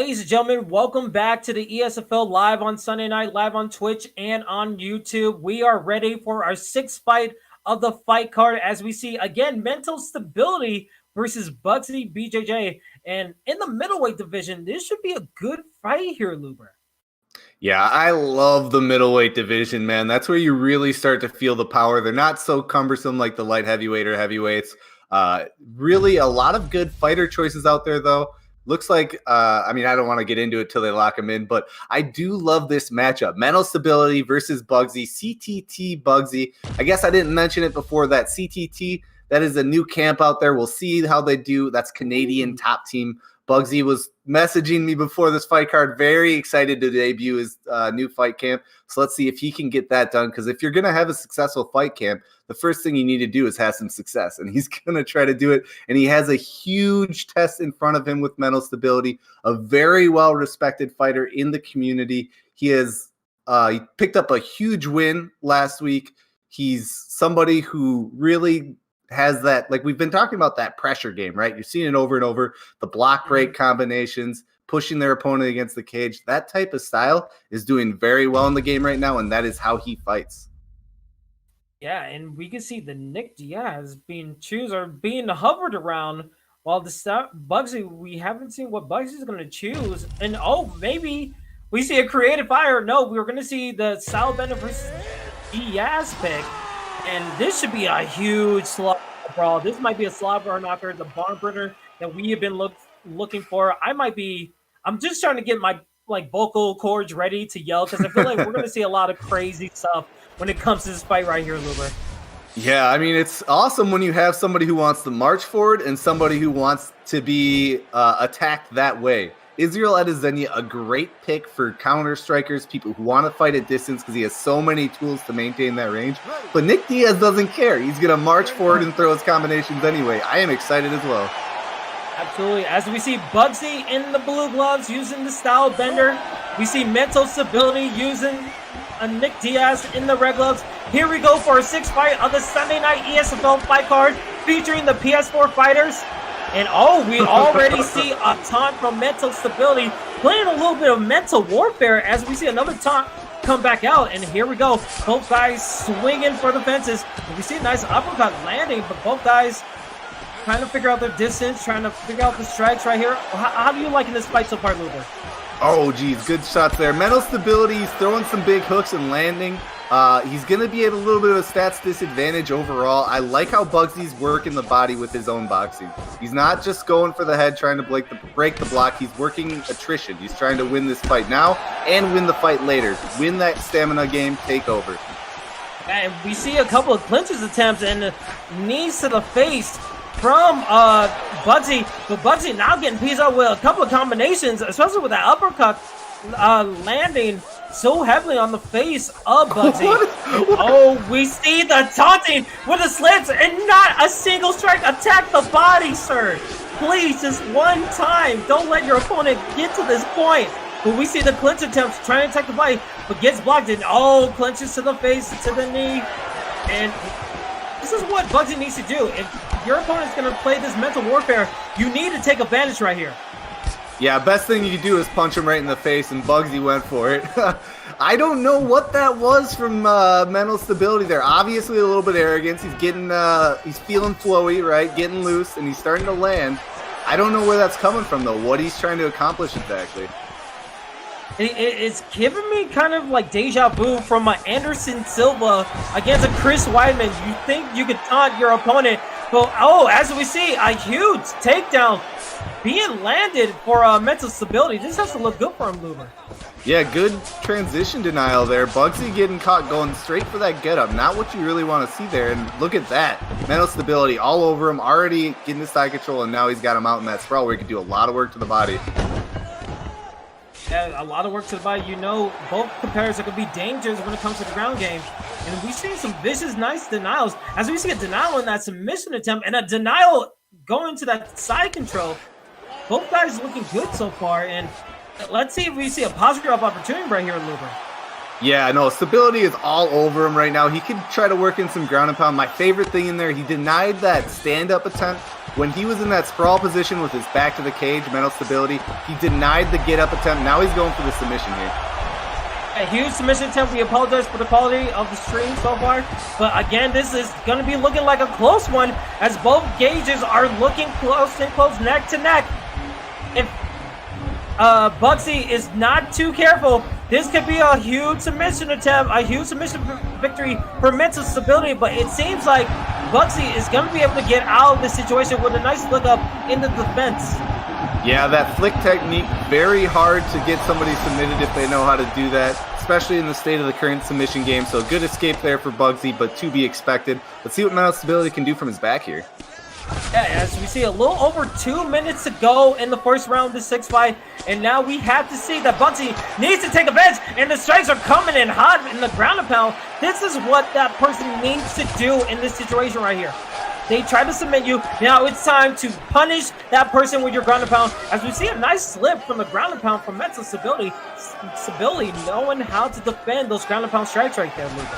Ladies and gentlemen, welcome back to the ESFL live on Sunday night, live on Twitch and on YouTube. We are ready for our sixth fight of the fight card as we see, again, Mental Stability versus Bugsy BJJ. And in the middleweight division, this should be a good fight here, Luber. Yeah, I love the middleweight division, man. That's where you really start to feel the power. They're not so cumbersome like the light heavyweight or heavyweights. Really a lot of good fighter choices out there, though. Looks like, I don't want to get into it till they lock him in, but I do love this matchup. Mental Stability versus Bugsy, CTT Bugsy. I guess I didn't mention it before that CTT, that is a new camp out there. We'll see how they do. That's Canadian top team. Bugsy was messaging me before this fight card, very excited to debut his new fight camp. So let's see if he can get that done, because if you're going to have a successful fight camp, the first thing you need to do is have some success, and he's going to try to do it. And he has a huge test in front of him with Mental Stability, a very well-respected fighter in the community. He has he picked up a huge win last week. He's somebody who really has that, like we've been talking about, that pressure game, right? You're seeing it over and over, the block break combinations, pushing their opponent against the cage. That type of style is doing very well in the game right now, and that is how he fights. Yeah, and we can see the Nick Diaz being hovered around, while the Bugsy, we haven't seen what Bugsy's going to choose. And maybe we see a creative fire. No, we were going to see the Stylebender versus Diaz pick. And this should be a huge slaughter brawl. This might be a slobber knocker, the barn burner that we have been looking for. I'm just trying to get my vocal cords ready to yell, because I feel like we're going to see a lot of crazy stuff when it comes to this fight right here, Luber. Yeah, it's awesome when you have somebody who wants to march forward and somebody who wants to be attacked that way. Israel Adesanya, a great pick for counter strikers, people who want to fight at distance, because he has so many tools to maintain that range. But Nick Diaz doesn't care. He's going to march forward and throw his combinations anyway. I am excited as well. Absolutely. As we see Bugsy in the blue gloves using the style bender, we see Mental Stability using a Nick Diaz in the red gloves. Here we go for our sixth fight of the Sunday night ESFL fight card featuring the PS4 fighters. And we already see a taunt from Mental Stability, playing a little bit of mental warfare as we see another taunt come back out. And here we go. Both guys swinging for the fences. And we see a nice uppercut landing, but both guys trying to figure out their distance, trying to figure out the strikes right here. How do you like in this fight so far, Luber? Oh, geez, good shots there. Mental Stability, he's throwing some big hooks and landing. He's going to be at a little bit of a stats disadvantage overall. I like how Bugsy's working the body with his own boxing. He's not just going for the head, trying to break the block. He's working attrition. He's trying to win this fight now and win the fight later. Win that stamina game, take over. And we see a couple of clinches attempts and knees to the face from Bugsy. But Bugsy now getting pieced up with a couple of combinations, especially with that uppercut landing so heavily on the face of Bugsy. We see the taunting with the slits and not a single strike. Attack the body, sir. Please, just one time. Don't let your opponent get to this point. But we see the clinch attempts trying to attack the body, but gets blocked and clinches to the face, to the knee. And this is what Bugsy needs to do. If your opponent's going to play this mental warfare, you need to take advantage right here. Yeah, best thing you can do is punch him right in the face, and Bugsy went for it. I don't know what that was from Mental Stability there. Obviously a little bit of arrogance. He's getting, he's feeling flowy, right? Getting loose, and he's starting to land. I don't know where that's coming from, though. What he's trying to accomplish exactly. It's giving me kind of like deja vu from Anderson Silva against a Chris Weidman. You think you could taunt your opponent, but as we see, a huge takedown being landed for Mental Stability. This has to look good for him, Luber. Yeah, good transition denial there. Bugsy getting caught going straight for that get-up. Not what you really want to see there. And look at that. Mental Stability all over him, already getting the side control, and now he's got him out in that sprawl where he can do a lot of work to the body. Yeah, a lot of work to the body. You know, both competitors are going to be dangerous when it comes to the ground game. And we've seen some vicious, nice denials. As we see a denial in that submission attempt and a denial going to that side control. Both guys looking good so far. And let's see if we see a positive opportunity right here, Luber. Yeah, no, Stability is all over him right now. He could try to work in some ground and pound. My favorite thing in there, he denied that stand-up attempt When he was in that sprawl position with his back to the cage, mental stability, he denied the get-up attempt. Now he's going for the submission here. A huge submission attempt. We apologize for the quality of the stream so far. But again, this is going to be looking like a close one as both gauges are looking close and close, neck to neck. If Bugsy is not too careful, this could be a huge submission attempt, a huge submission victory for mental stability. But it seems like Bugsy is going to be able to get out of this situation with a nice look up in the defense. Yeah, that flick technique, very hard to get somebody submitted if they know how to do that, especially in the state of the current submission game. So good escape there for Bugsy, but to be expected. Let's see what mental stability can do from his back here. Yeah, as we see a little over 2 minutes to go in the first round of the 6 fight, and now we have to see that Bugsy needs to take advantage, and the strikes are coming in hot in the ground and pound. This is what that person needs to do in this situation right here. They try to submit you. Now it's time to punish that person with your ground and pound. As we see a nice slip from the ground and pound from mental stability. Stability, knowing how to defend those ground and pound strikes right there, Luke.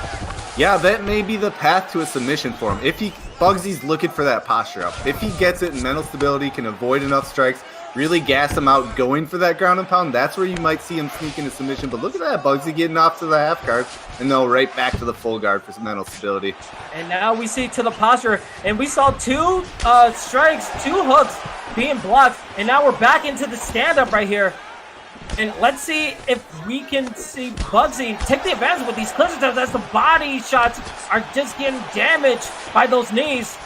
Yeah, that may be the path to a submission for him. If Bugsy's looking for that posture up. If he gets it and mental stability can avoid enough strikes, really gas him out going for that ground and pound, that's where you might see him sneak into submission. But look at that, Bugsy getting off to the half guard and no, right back to the full guard for some mental stability. And now we see to the posture, and we saw 2 strikes, 2 hooks being blocked, and now we're back into the stand-up right here. And let's see if we can see Bugsy take the advantage with these clinch attempts as the body shots are just getting damaged by those knees.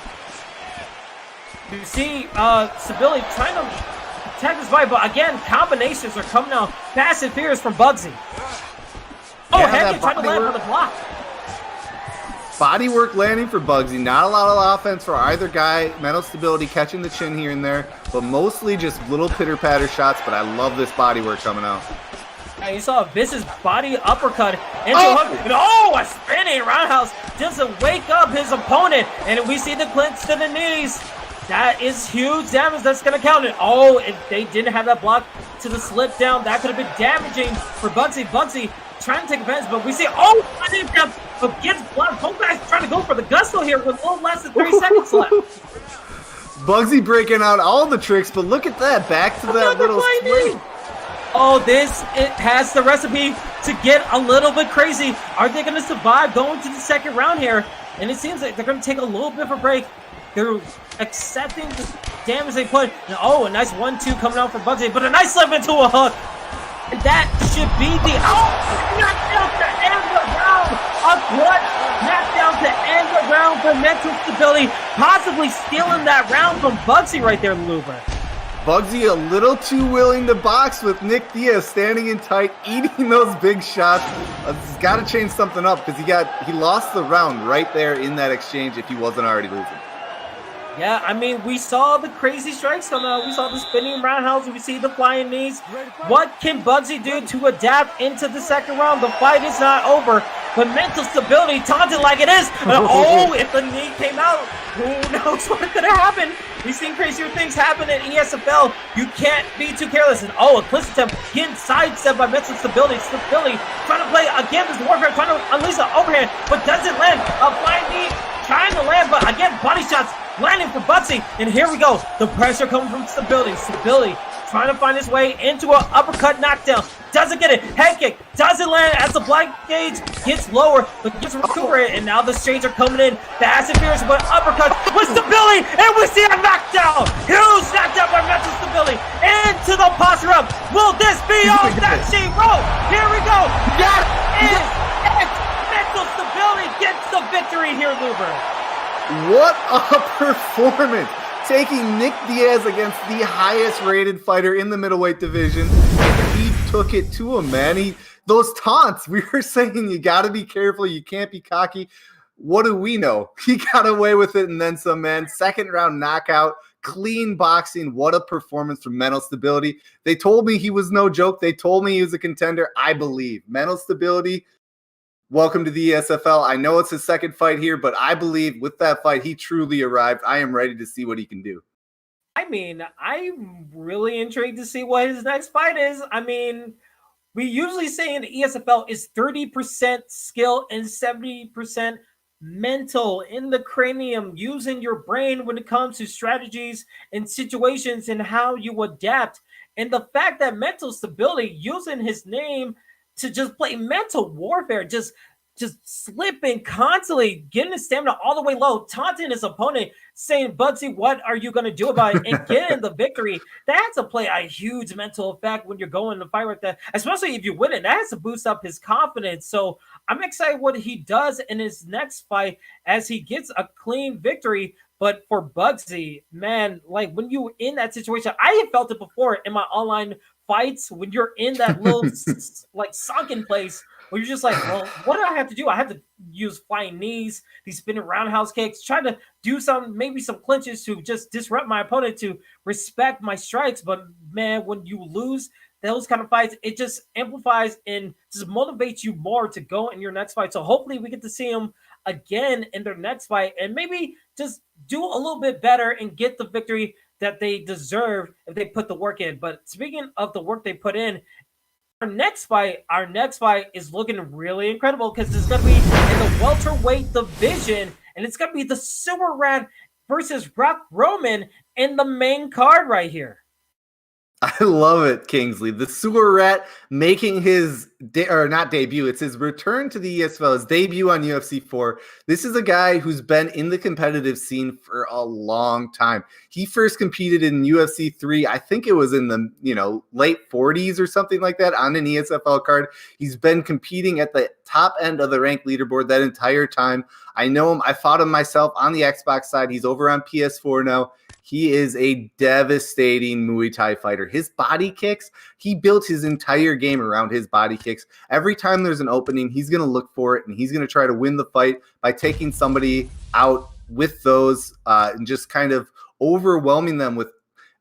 You see Stability trying to attack his body, but again, combinations are coming out fast and furious from Bugsy. Oh, yeah, heck, trying to land on the block. Body work landing for Bugsy. Not a lot of offense for either guy. Mental stability catching the chin here and there, but mostly just little pitter-patter shots, but I love this body work coming out. Yeah, you saw a vicious body uppercut into hook. And a spinning roundhouse just to wake up his opponent. And we see the clinch to the knees. That is huge damage. That's going to count it. Oh, if they didn't have that block to the slip down, that could have been damaging for Bugsy. Bugsy trying to take advantage, but we see, but gets blocked. Both guys trying to go for the gusto here with a little less than 30 seconds left. Bugsy breaking out all the tricks, but look at that. Back to that little swing. Oh, it has the recipe to get a little bit crazy. Are they going to survive going to the second round here? And it seems like they're going to take a little bit of a break. They're accepting the damage they put. And, a nice 1-2 coming out for Bugsy, but a nice slip into a hook. And that should be the knockdown to end the round. A clutch knockdown to end the round for mental stability, possibly stealing that round from Bugsy right there, Luber. Bugsy a little too willing to box with Nick Diaz standing in tight, eating those big shots. He's got to change something up because he lost the round right there in that exchange if he wasn't already losing. Yeah, I mean, we saw the crazy strikes coming out. We saw the spinning roundhouse. We see the flying knees. What can Bugsy do to adapt into the second round? The fight is not over, but mental stability taunted like it is. If the knee came out, who knows what could have happened? We've seen crazier things happen in ESFL. You can't be too careless. And a clinch attempt getting sidestepped by mental stability. Stability trying to play again this warfare, trying to unleash the overhand, but doesn't land. A flying knee trying to land, but again, body shots landing for Bugsy. And here we go. The pressure coming from Stability. Stability trying to find his way into an uppercut knockdown. Doesn't get it. Head kick. Doesn't land as the blind gauge gets lower, but gets recuperated. And now the straights are coming in fast and furious, but uppercuts with Stability. And we see a knockdown. Huge knockdown by mental Stability. Into the posture up. Will this be all that she wrote? Here we go. That is it. Mental Stability gets the victory here, Luber. What a performance! Taking Nick Diaz against the highest rated fighter in the middleweight division. He took it to him, man. Those taunts, we were saying you got to be careful. You can't be cocky. What do we know? He got away with it and then some, man. Second round knockout, clean boxing. What a performance from mental stability. They told me he was no joke. They told me he was a contender. I believe. Mental stability. Welcome to the ESFL. I know it's his second fight here, but I believe with that fight, he truly arrived. I am ready to see what he can do. I mean, I'm really intrigued to see what his next fight is. I mean, we usually say in the ESFL is 30% skill and 70% mental, in the cranium, using your brain when it comes to strategies and situations and how you adapt. And the fact that mental stability, using his name to just play mental warfare, just slipping constantly, getting his stamina all the way low, taunting his opponent, saying, Bugsy, what are you going to do about it? And getting the victory. That has to play a huge mental effect when you're going to fight like that, especially if you win it. That has to boost up his confidence. So I'm excited what he does in his next fight as he gets a clean victory. But for Bugsy, man, like when you in that situation, I have felt it before in my online fights when you're in that little like sunken place where you're just like, well, what do I have to do? I have to use flying knees, these spinning roundhouse kicks, try to do maybe some clinches to just disrupt my opponent to respect my strikes. But man, when you lose those kind of fights, it just amplifies and just motivates you more to go in your next fight. So hopefully we get to see him again in their next fight and maybe just do a little bit better and get the victory that they deserve if they put the work in. But speaking of the work they put in, our next fight is looking really incredible because it's going to be in the welterweight division, and it's going to be the Sewer Rat versus Rock Roman in the main card right here. I love it, Kingsley. The Sewer Rat making his debut. It's his return to the ESFL, his debut on UFC 4. This is a guy who's been in the competitive scene for a long time. He first competed in UFC 3. I think it was in the late 40s or something like that on an ESFL card. He's been competing at the top end of the ranked leaderboard that entire time. I know him. I fought him myself on the Xbox side. He's over on PS4 now. He is a devastating Muay Thai fighter. His body kicks, he built his entire game around his body kicks. Every time there's an opening, he's going to look for it, and he's going to try to win the fight by taking somebody out with those and just kind of overwhelming them with.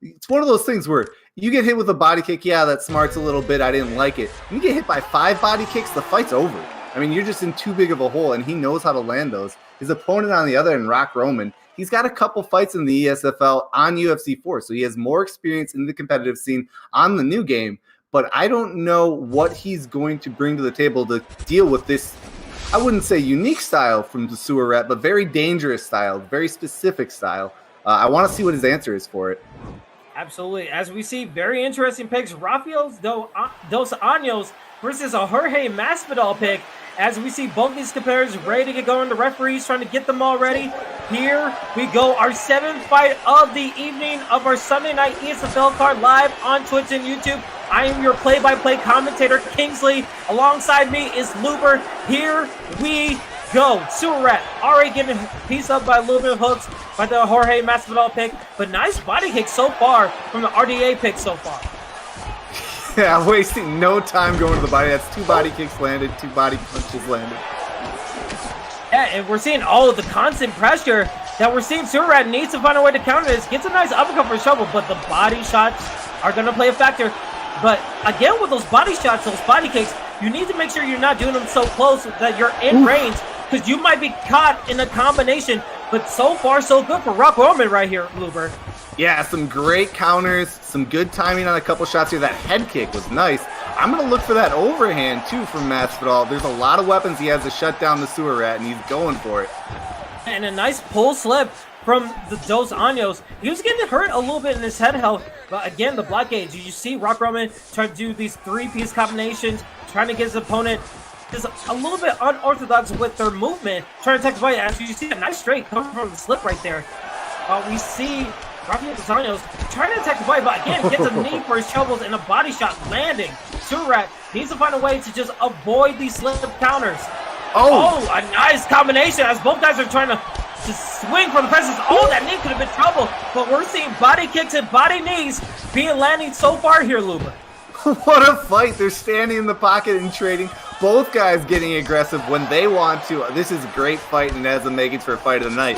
It's one of those things where you get hit with a body kick, yeah, that smarts a little bit, I didn't like it. You get hit by 5 body kicks, the fight's over. I mean, you're just in too big of a hole, and he knows how to land those. His opponent on the other end, Rock Roman, he's got a couple fights in the ESFL on UFC 4, so he has more experience in the competitive scene on the new game, but I don't know what he's going to bring to the table to deal with this, I wouldn't say unique style from the Sewer Rat, but very dangerous style, very specific style. I want to see what his answer is for it. Absolutely. As we see, very interesting picks. Rafael Dos Anjos versus a Jorge Masvidal pick. As we see both these competitors ready to get going, the referees trying to get them all ready. Here we go, our 7th fight of the evening of our Sunday night ESFL card live on Twitch and YouTube. I am your play-by-play commentator, Kingsley. Alongside me is Luber. Here we go. Sewer Rat already getting pieced up by a little bit of hooks by the Jorge Masvidal pick, but nice body kick so far from the RDA pick so far. Yeah, wasting no time going to the body. That's 2 body kicks landed, 2 body punches landed. Yeah, and we're seeing all of the constant pressure that we're seeing. Sewer Rat needs to find a way to counter this. Gets a nice uppercut for shovel, but the body shots are going to play a factor. But again, with those body shots, those body kicks, you need to make sure you're not doing them so close that you're in range, because you might be caught in a combination. But so far, so good for Rock Roman right here, Luber. Yeah, some great counters, some good timing on a couple shots here. That head kick was nice. I'm going to look for that overhand, too, from Masvidal. There's a lot of weapons he has to shut down the Sewer Rat, and he's going for it. And a nice pull slip from the Dos Anjos. He was getting hurt a little bit in his head health, but again, the blockade. You see Rock Roman trying to do these 3-piece combinations, trying to get his opponent just a little bit unorthodox with their movement, trying to take the fight. As you see a nice straight coming from the slip right there. We see Rafael Dos Anjos trying to attack the fight, but again, gets a knee for his shovels and a body shot landing. Sewer Rat needs to find a way to just avoid these slip counters. Oh, a nice combination as both guys are trying to swing for the presence. Oh, that knee could have been trouble, but we're seeing body kicks and body knees being landing so far here, Luber. What a fight. They're standing in the pocket and trading. Both guys getting aggressive when they want to. This is a great fight, and it has the makings for a fight of the night.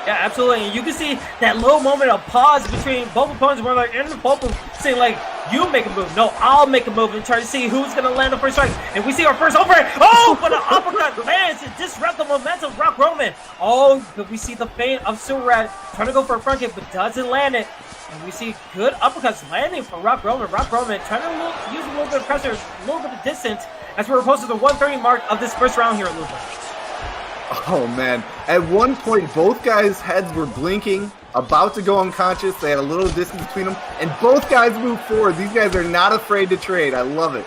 Yeah, absolutely. And you can see that little moment of pause between both opponents where they're in the bubble saying, like, you make a move. No, I'll make a move and try to see who's going to land the first strike. And we see our first overhand. Oh, but an uppercut lands to disrupt the momentum of Rock Roman. Oh, but we see the feint of Sewer Rat trying to go for a front kick, but doesn't land it. And we see good uppercuts landing for Rock Roman. Rock Roman trying to use a little bit of pressure, a little bit of distance as we're opposed to the 130 mark of this first round here at Luber. Oh, man. At one point, both guys' heads were blinking, about to go unconscious. They had a little distance between them, and both guys moved forward. These guys are not afraid to trade. I love it.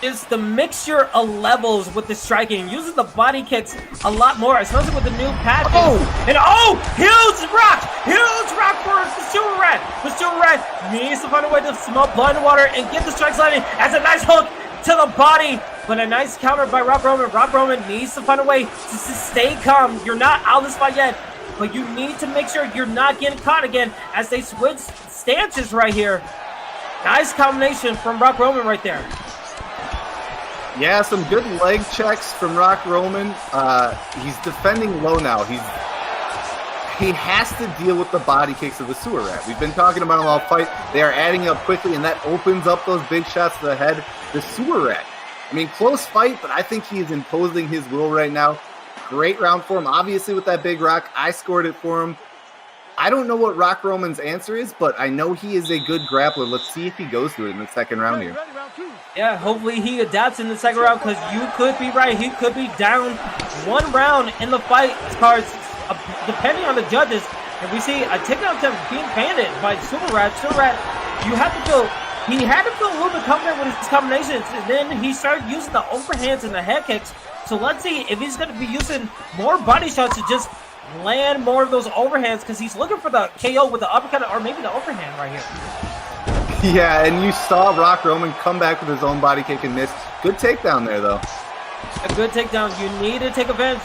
It's the mixture of levels with the striking, using the body kicks a lot more, especially with the new patches. And huge rock for the Super Rat. The Super Rat needs to find a way to smell blood in water and get the strikes landing as a nice hook to the body. But a nice counter by Rock Roman. Rock Roman needs to find a way to stay calm. You're not out of this fight yet, but you need to make sure you're not getting caught again as they switch stances right here. Nice combination from Rock Roman right there. Yeah, some good leg checks from Rock Roman. He's defending low now. He has to deal with the body kicks of the Sewer Rat. We've been talking about them all fight. They are adding up quickly, and that opens up those big shots to the head. The Sewer Rat. I mean, close fight, but I think he is imposing his will right now. Great round for him. Obviously, with that big rock, I scored it for him. I don't know what Rock Roman's answer is, but I know he is a good grappler. Let's see if he goes to it in the second round here. Yeah, hopefully he adapts in the second round, because you could be right. He could be down one round in the fight as far as depending on the judges. And we see a takedown attempt being banded by Super Rat. Super Rat, he had to feel a little bit confident with his combinations, and then he started using the overhands and the head kicks. So let's see if he's going to be using more body shots to just land more of those overhands, because he's looking for the KO with the uppercut or maybe the overhand right here. Yeah, and you saw Rock Roman come back with his own body kick and miss. Good takedown there, though. A good takedown. You need to take advantage.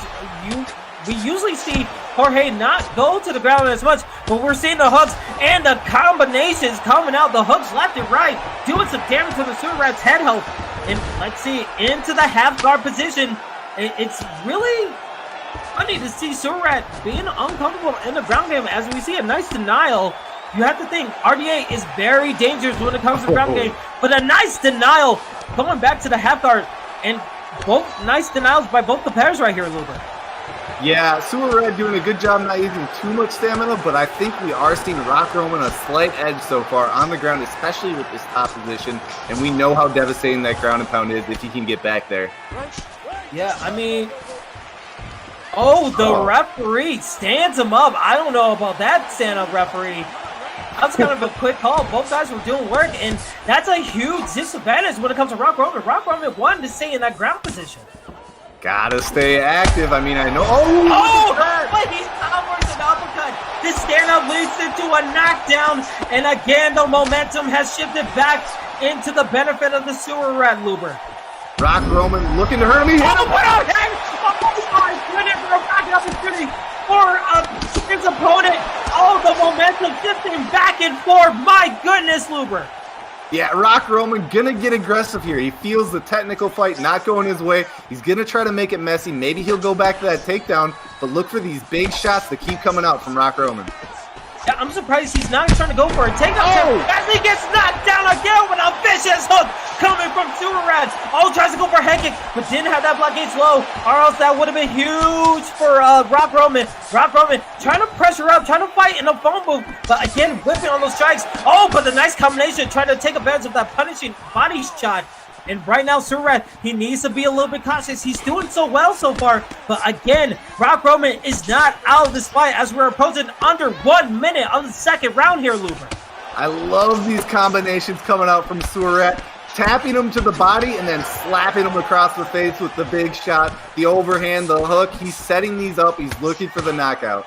We usually see Jorge not go to the ground as much, but we're seeing the hooks and the combinations coming out. The hooks left and right, doing some damage to the Super Rat's head health. And let's see, into the half guard position. It's really funny to see Super Rat being uncomfortable in the ground game, as we see a nice denial. You have to think RDA is very dangerous when it comes to the ground game, but a nice denial going back to the half guard, and both nice denials by both the pairs right here a little bit. Yeah, Sewer Red doing a good job not using too much stamina, but I think we are seeing Rock Roman a slight edge so far on the ground, especially with this top position, and we know how devastating that ground and pound is if he can get back there. Yeah, I mean, the referee stands him up. I don't know about that stand-up referee. That's kind of a quick call. Both guys were doing work, and that's a huge disadvantage when it comes to Rock Roman. Rock Roman wanted to stay in that ground position. Gotta stay active. I mean, I know. But he's counters an uppercut. This stand-up leads into a knockdown, and again, the momentum has shifted back into the benefit of the Sewer Rat Luber. Rock Roman looking to hurt me. Oh my goodness, for a back opportunity for his opponent. Oh, the momentum shifting back and forth. My goodness, Luber. Yeah, Rock Roman gonna get aggressive here. He feels the technical fight not going his way. He's gonna try to make it messy. Maybe he'll go back to that takedown, but look for these big shots that keep coming out from Rock Roman. Yeah, I'm surprised he's not trying to go for a takedown as he gets knocked down again with a vicious hook coming from Super Rat. Tries to go for a head kick, but didn't have that blockade low, or else that would have been huge for Rock Roman. Rock Roman trying to pressure up, trying to fight in the phone booth, but again, whipping on those strikes. But the nice combination, trying to take advantage of that punishing body shot. And right now, Super Rat, he needs to be a little bit cautious. He's doing so well so far. But again, Rock Roman is not out of this fight as we're approaching under 1 minute on the second round here, Luber. I love these combinations coming out from Sewer Rat. Tapping him to the body and then slapping him across the face with the big shot, the overhand, the hook. He's setting these up. He's looking for the knockout.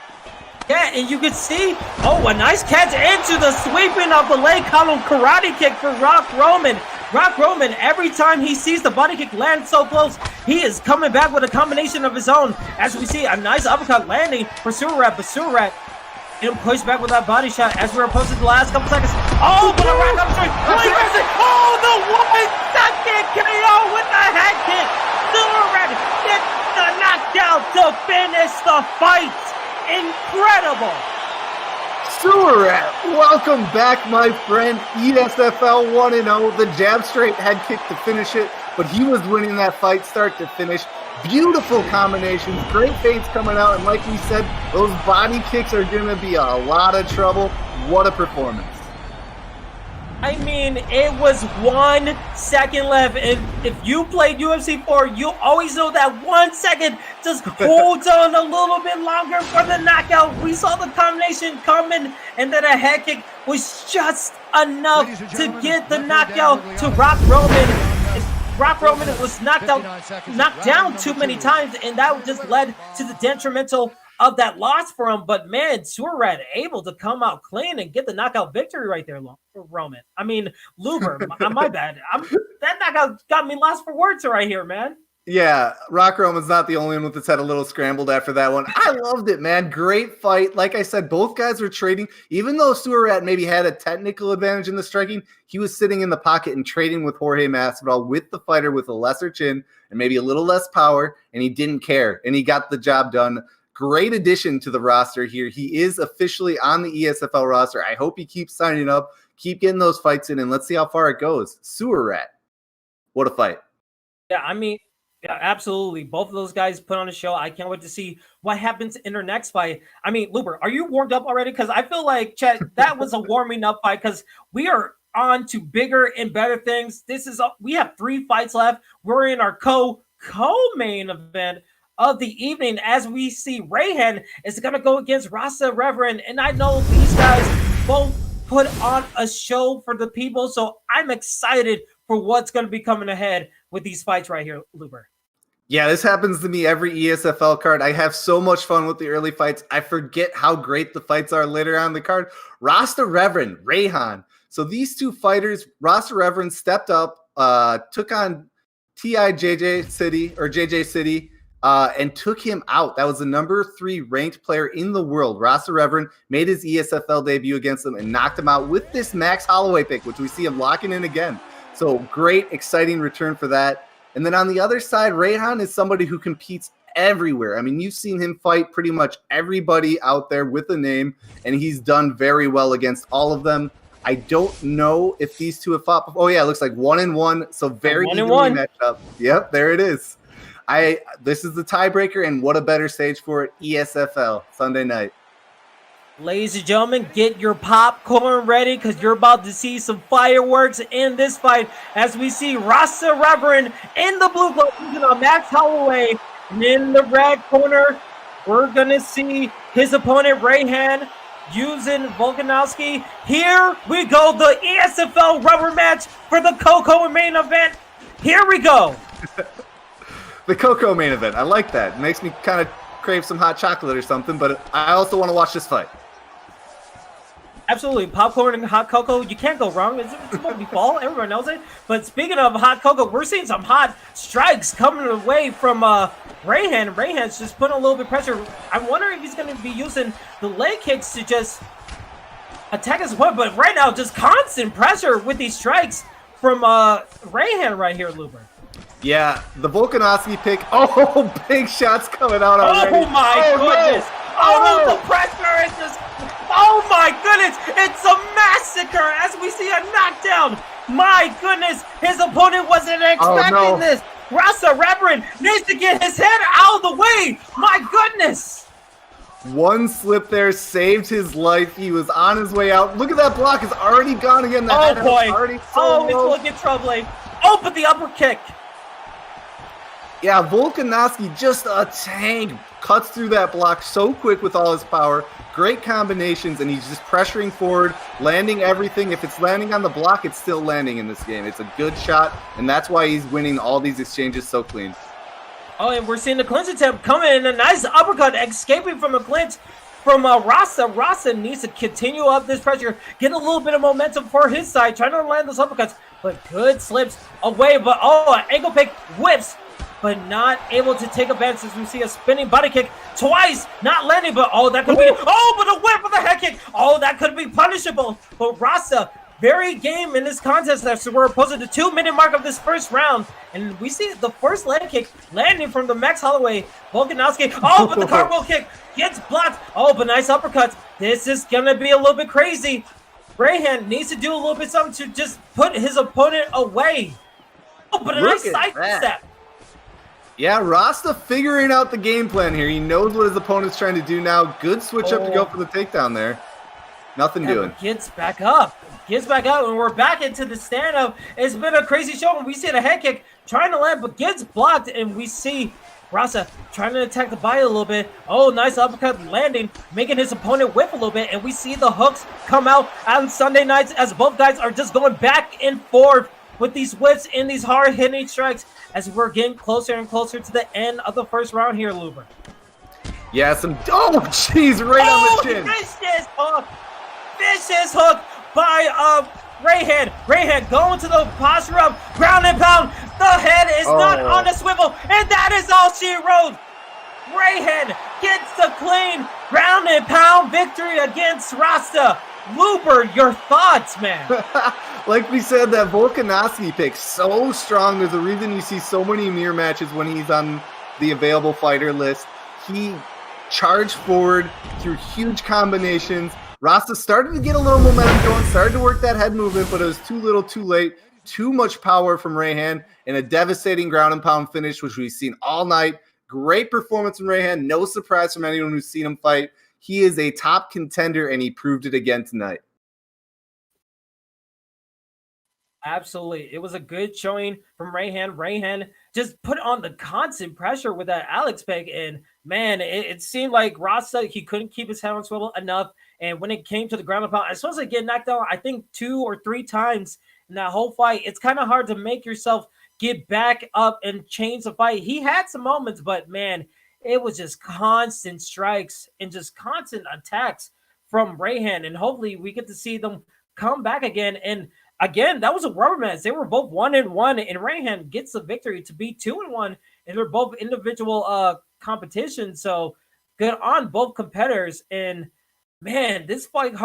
Yeah, and you can see, a nice catch into the sweeping of the leg column karate kick for Rock Roman. Rock Roman, every time he sees the body kick land so close, he is coming back with a combination of his own. As we see, a nice uppercut landing for Sewer Rat, but Sewer Rat and push back with that body shot as we're approaching the last couple seconds. But a rack up straight. The 1 second KO with the head kick. Sewer Rat gets the knockout to finish the fight. Incredible. Sewer Rat, welcome back, my friend. ESFL 1-0. The jab straight head kick to finish it, but he was winning that fight start to finish. Beautiful combinations, great feints coming out, and like we said, those body kicks are going to be a lot of trouble. What a performance. I mean, it was 1 second left. If you played UFC 4, you always know that 1 second just holds on a little bit longer for the knockout. We saw the combination coming, and then a head kick was just enough to get the knockout to Rock Roman. Rock Roman was knocked down too many times, and that just led to the detrimental of that loss for him. But man, Surat able to come out clean and get the knockout victory right there, Roman. I mean, Luber, my bad. That knockout got me lost for words right here, man. Yeah, Rock Roman's not the only one that's had a little scrambled after that one. I loved it, man. Great fight. Like I said, both guys were trading. Even though Surat maybe had a technical advantage in the striking, he was sitting in the pocket and trading with Jorge Masvidal, with the fighter with a lesser chin and maybe a little less power, and he didn't care, and he got the job done. Great addition to the roster here. He is officially on the ESFL roster. I hope he keeps signing up, keep getting those fights in, and let's see how far it goes. Surat, what a fight. Yeah, I mean, yeah, absolutely. Both of those guys put on a show. I can't wait to see what happens in their next fight. I mean, Luber, are you warmed up already? Because I feel like, Chet, that was a warming up fight because we are on to bigger and better things. We have 3 fights left. We're in our co-main event of the evening as we see Rayhan is going to go against Rasa Reverend. And I know these guys both put on a show for the people, so I'm excited for what's going to be coming ahead with these fights right here, Luber. Yeah, this happens to me every ESFL card. I have so much fun with the early fights. I forget how great the fights are later on the card. Rasta Reverend, Rayhan. So these two fighters, Rasta Reverend stepped up, took on JJ City, and took him out. That was the number 3 ranked player in the world. Rasta Reverend made his ESFL debut against him and knocked him out with this Max Holloway pick, which we see him locking in again. So great, exciting return for that. And then on the other side, Rayhan is somebody who competes everywhere. I mean, you've seen him fight pretty much everybody out there with a name, and he's done very well against all of them. I don't know if these two have fought before. Oh, yeah, it looks like 1-1. So very evenly matched up. Yep, there it is. This is the tiebreaker, and what a better stage for it, ESFL, Sunday night. Ladies and gentlemen, get your popcorn ready because you're about to see some fireworks in this fight as we see Rasta Reverend in the blue glove using a Max Holloway. And in the red corner, we're going to see his opponent, Rayhan, using Volkanovski. Here we go, the ESFL rubber match for the Coco main event. Here we go. The Coco main event. I like that. It makes me kind of crave some hot chocolate or something, but I also want to watch this fight. Absolutely. Popcorn and hot cocoa, you can't go wrong. It's supposed to be fall. Everyone knows it. But speaking of hot cocoa, we're seeing some hot strikes coming away from Rayhan. Rayhan's just putting a little bit of pressure. I wonder if he's going to be using the leg kicks to just attack his opponent. But right now, just constant pressure with these strikes from Rayhan right here, Luber. Yeah, the Volkanovski pick. Oh, big shots coming out already. Oh, my goodness. No. The pressure is just... Oh, my goodness. It's a massacre as we see a knockdown. My goodness. His opponent wasn't expecting this. Rasta Reverend needs to get his head out of the way. My goodness. One slip there saved his life. He was on his way out. Look at that block. It's already gone again. Oh, boy. It's looking troubling. Oh, but the upper kick. Yeah, Volkanovski, just a tank, cuts through that block so quick with all his power. Great combinations, and he's just pressuring forward, landing everything. If it's landing on the block, it's still landing in this game. It's a good shot, and that's why he's winning all these exchanges so clean. Oh, and we're seeing the clinch attempt coming in. A nice uppercut, escaping from a clinch from Rasa. Rasa needs to continue up this pressure, get a little bit of momentum for his side, trying to land those uppercuts, but good slips away. But, an ankle pick whips, but not able to take advantage as we see a spinning body kick twice, not landing, but that could be, but a whip with a head kick. That could be punishable. But Rasta, very game in this contest. So we're approaching the 2-minute mark of this first round, and we see the first leg kick landing from the Max Holloway. Volkanovski, but the cartwheel kick gets blocked. But nice uppercuts. This is gonna be a little bit crazy. Rayhan needs to do a little bit something to just put his opponent away. But a nice side step. Yeah, Rasta figuring out the game plan here. He knows what his opponent's trying to do now. Good switch up to go for the takedown there. Nothing doing. Gets back up. gets back up, and we're back into the stand-up. It's been a crazy show, and we see the head kick trying to land, but gets blocked, and we see Rasa trying to attack the body a little bit. Oh, nice uppercut landing, making his opponent whip a little bit, and we see the hooks come out on Sunday nights as both guys are just going back and forth with these whips and these hard-hitting strikes as we're getting closer and closer to the end of the first round here, Luber. Yeah, oh, jeez, right on the chin. Vicious hook by Rayhan. Rayhan going to the posture up, ground and pound. The head is not on the swivel, and that is all she wrote. Rayhan gets the clean ground and pound victory against Rasta. Luber, your thoughts, man? Like we said, that Volkanovski pick, so strong. There's a reason you see so many mirror matches when he's on the available fighter list. He charged forward through huge combinations. Rasta started to get a little momentum going, started to work that head movement, but it was too little too late. Too much power from Rayhan and a devastating ground and pound finish, which we've seen all night. Great performance from Rayhan. No surprise from anyone who's seen him fight. He is a top contender, and he proved it again tonight. Absolutely. It was a good showing from Rayhan. Rayhan just put on the constant pressure with that Alex pick, and man, it seemed like Rasta, he couldn't keep his head on swivel enough, and when it came to the ground and pound, as soon as I get knocked down, I think 2 or 3 times in that whole fight, it's kind of hard to make yourself get back up and change the fight. He had some moments, but man, it was just constant strikes and just constant attacks from Rayhan, and hopefully we get to see them come back again. And again, that was a rubber match. They were both 1-1, and Rayhan gets the victory to be 2-1, and they're both individual competitions. So good on both competitors. And man, this fight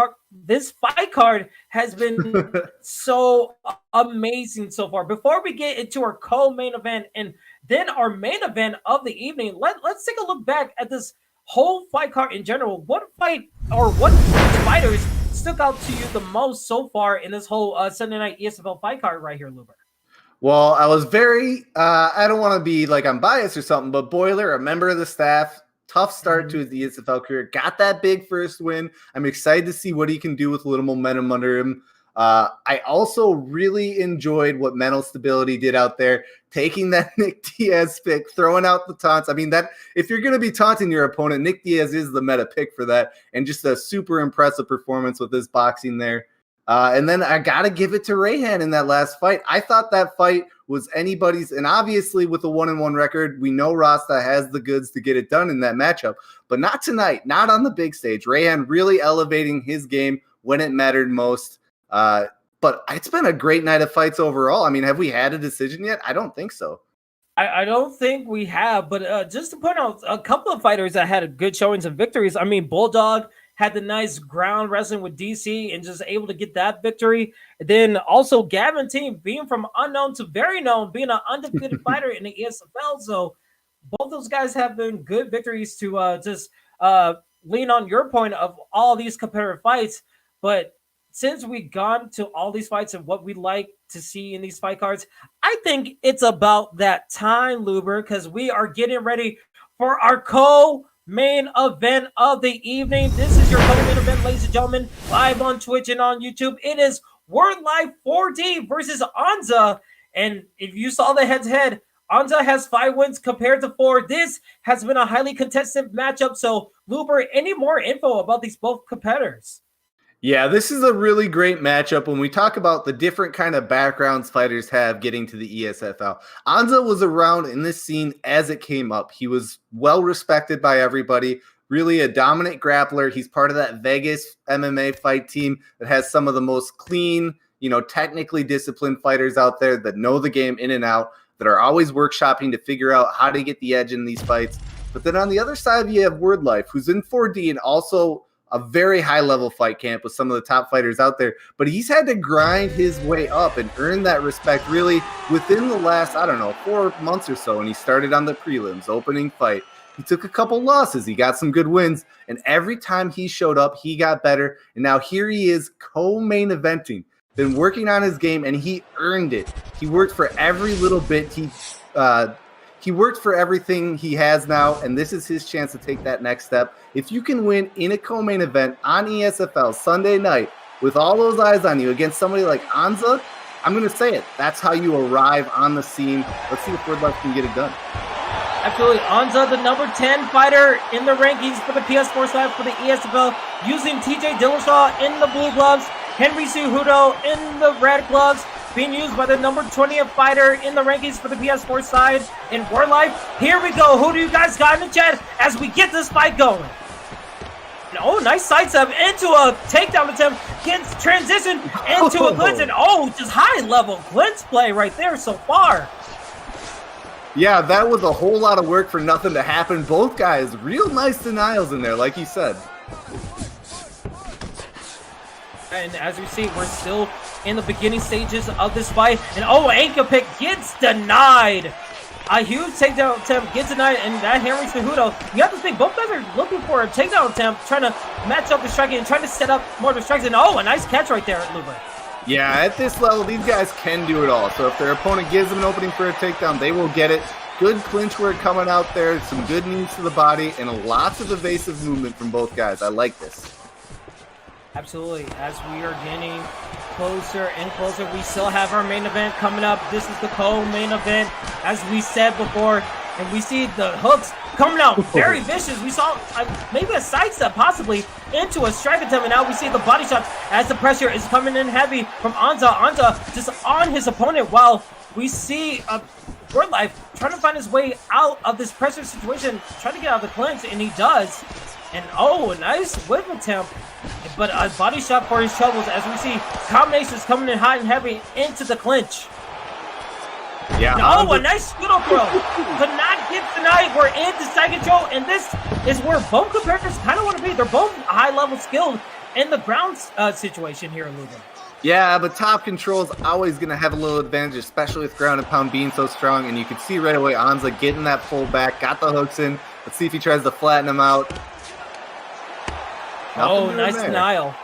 card has been so amazing so far. Before we get into our co-main event and then our main event of the evening, let's take a look back at this whole fight card in general. What fight or what fighters stuck out to you the most so far in this whole Sunday night ESFL fight card right here, Luber? Well, I was very, I don't want to be like I'm biased or something, but Boiler, a member of the staff, tough start to his ESFL career, got that big first win. I'm excited to see what he can do with a little momentum under him. I also really enjoyed what mental stability did out there, taking that Nick Diaz pick, throwing out the taunts. I mean, that if you're going to be taunting your opponent, Nick Diaz is the meta pick for that, and just a super impressive performance with his boxing there. And then I got to give it to Rayhan in that last fight. I thought that fight was anybody's, and obviously with a 1-1 record, we know Rasta has the goods to get it done in that matchup, but not tonight, not on the big stage. Rayhan really elevating his game when it mattered most. But it's been a great night of fights overall. I mean, have we had a decision yet? I don't think so. I don't think we have, but just to point out a couple of fighters that had good showings and victories. I mean, Bulldog had the nice ground wrestling with DC and just able to get that victory. Then also Gavin team being from unknown to very known, being an undefeated fighter in the ESFL. So both those guys have been good victories to just lean on your point of all these competitive fights. But since we've gone to all these fights and what we like to see in these fight cards, I think it's about that time, Luber, because we are getting ready for our co-main event of the evening. This is your co-main event, ladies and gentlemen, live on Twitch and on YouTube. It is Warlife 4D versus Anza. And if you saw the head-to-head, Anza has 5 wins compared to 4. This has been a highly contested matchup. So, Luber, any more info about these both competitors? Yeah, this is a really great matchup when we talk about the different kind of backgrounds fighters have getting to the ESFL. Anza was around in this scene as it came up. He was well respected by everybody, really a dominant grappler. He's part of that Vegas MMA fight team that has some of the most clean, technically disciplined fighters out there that know the game in and out, that are always workshopping to figure out how to get the edge in these fights. But then on the other side, you have Warlife, who's in 4D and also a very high-level fight camp with some of the top fighters out there. But he's had to grind his way up and earn that respect really within the last, 4 months or so. And he started on the prelims, opening fight. He took a couple losses. He got some good wins. And every time he showed up, he got better. And now here he is co-main eventing. Been working on his game, and he earned it. He worked for every little bit. He worked for everything he has now, and this is his chance to take that next step. If you can win in a co-main event on ESFL Sunday night, with all those eyes on you against somebody like Anza, I'm going to say it. That's how you arrive on the scene. Let's see if Warlife can get it done. Absolutely. Anza, the number 10 fighter in the rankings for the PS4 side for the ESFL, using TJ Dillashaw in the blue gloves, Henry Cejudo in the red gloves, being used by the number 20th fighter in the rankings for the PS4 side in Warlife. Here we go. Who do you guys got in the chat as we get this fight going? Oh, nice sidestep into a takedown attempt. Gets transition into a clinch. And just high-level clinch play right there so far. Yeah, that was a whole lot of work for nothing to happen. Both guys, real nice denials in there, like you said. And as we see, we're still in the beginning stages of this fight. And ankle pick gets denied. A huge takedown attempt gets denied, and that Henry Cejudo, you have to think both guys are looking for a takedown attempt, trying to match up the striking and trying to set up more of the strikes. And a nice catch right there, Luber. Yeah, at this level, these guys can do it all. So if their opponent gives them an opening for a takedown, they will get it. Good clinch work coming out there, some good knees to the body, and lots of evasive movement from both guys. I like this. Absolutely. As we are getting closer and closer, we still have our main event coming up. This is the co-main event, as we said before, and we see the hooks coming out very vicious. We saw maybe a sidestep possibly into a strike attempt, and now we see the body shots as the pressure is coming in heavy from Anza. Anza just on his opponent, while we see Warlife trying to find his way out of this pressure situation, trying to get out of the clinch, and he does. And a nice whip attempt, but a body shot for his troubles, as we see combinations coming in hot and heavy into the clinch. Yeah. A nice judo throw. Could not get denied. We're into side control, and this is where both competitors kind of want to be. They're both high-level skilled in the ground situation here in Lugo. Yeah, but top control is always going to have a little advantage, especially with ground and pound being so strong. And you can see right away Anza getting that full back, got the hooks in. Let's see if he tries to flatten him out. Nice denial.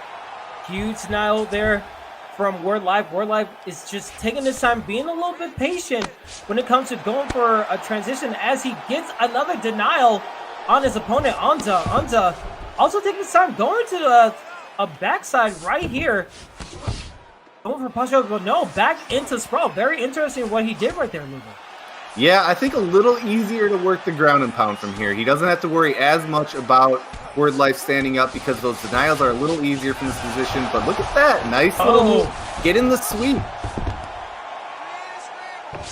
Huge denial there from Warlife. Warlife is just taking his time, being a little bit patient when it comes to going for a transition, as he gets another denial on his opponent, Anza. Anza also taking his time, going to a backside right here. Going for posture, but no, back into sprawl. Very interesting what he did right there, Lugo. Yeah, I think a little easier to work the ground and pound from here. He doesn't have to worry as much about Warlife standing up because those denials are a little easier from this position. But look at that. Nice little move. Get in the sweep.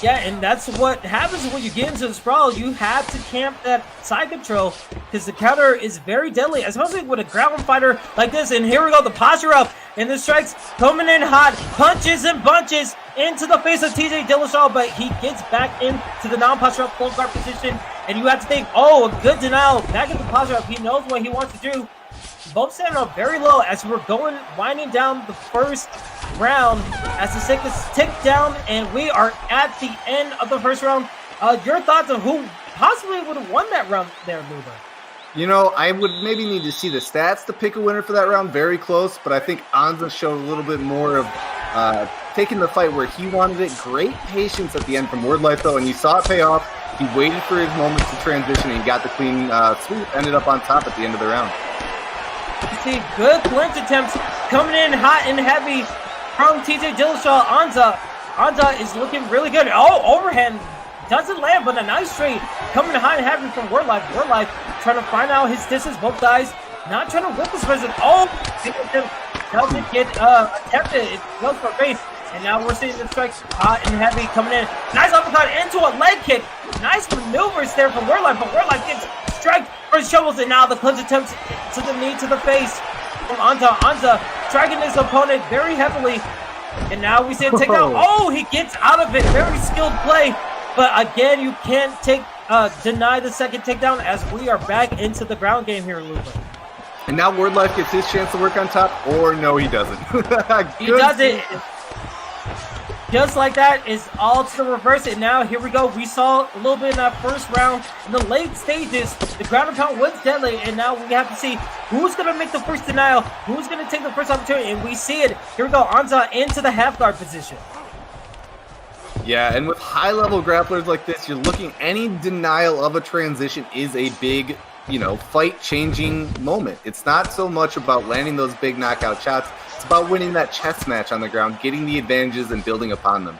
Yeah, and that's what happens when you get into the sprawl. You have to camp that side control because the counter is very deadly, especially with a ground fighter like this. And here we go, the posture up, and the strikes coming in hot, punches and bunches into the face of TJ Dillashaw, but he gets back into the non-posture up full guard position. And you have to think, a good denial, back into posture up. He knows what he wants to do. Both standing up very low as we're winding down the first round as the seconds tick down, and we are at the end of the first round. Your thoughts on who possibly would have won that round there, Luba? You know, I would maybe need to see the stats to pick a winner for that round. Very close, but I think Anza showed a little bit more of taking the fight where he wanted it. Great patience at the end from Warlife, though, and you saw it pay off. He waited for his moment to transition, and he got the clean sweep, ended up on top at the end of the round. You see good clinch attempts coming in hot and heavy from TJ Dillashaw. Anza is looking really good. Overhand doesn't land, but a nice straight coming in hot and heavy from Warlife. Warlife trying to find out his distance. Both guys not trying to whip this person. Doesn't get attempted. It goes for base. And now we're seeing the strikes hot and heavy coming in. Nice uppercut into a leg kick. Nice maneuvers there from Warlife, but Warlife gets striked for his shovels, and now the clinch attempts to the knee to the face from Anza. Anza striking his opponent very heavily, and now we see a takedown. He gets out of it. Very skilled play, but again, you can't deny the second takedown as we are back into the ground game here, Luba. And now Warlife gets his chance to work on top, or no, he doesn't. He does it. Just like that, is all to the reverse. And now here we go. We saw a little bit in that first round. In the late stages, the ground and pound was deadly. And now we have to see who's going to make the first denial, who's going to take the first opportunity. And we see it. Here we go. Anza into the half guard position. Yeah, and with high-level grapplers like this, you're looking, any denial of a transition is a big, fight-changing moment. It's not so much about landing those big knockout shots. It's about winning that chess match on the ground, getting the advantages and building upon them.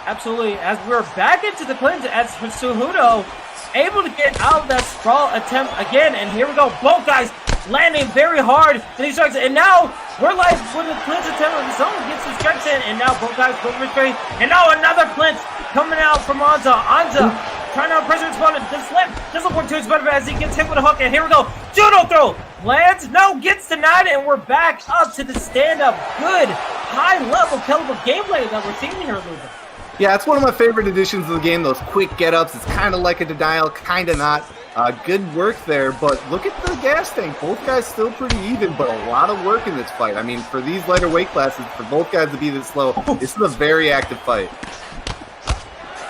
Absolutely. As we're back into the clinch, as Cejudo able to get out of that sprawl attempt again, and here we go. Both guys landing very hard, and he strikes it. And now Warlife with a clinch attempt of his own gets his strikes in, and now both guys go for straight. And now another clinch coming out from Anza. Anza trying to pressure his opponent. The slip doesn't work to his benefit as he gets hit with a hook. And here we go. Judo throw lands. No, gets denied, and we're back up to the stand-up. Good high-level caliber gameplay that we're seeing here, Luba. Yeah, it's one of my favorite additions of the game, those quick get-ups. It's kind of like a denial, kind of not. Good work there, but look at the gas tank. Both guys still pretty even, but a lot of work in this fight. I mean, for these lighter weight classes, for both guys to be this slow, this is a very active fight.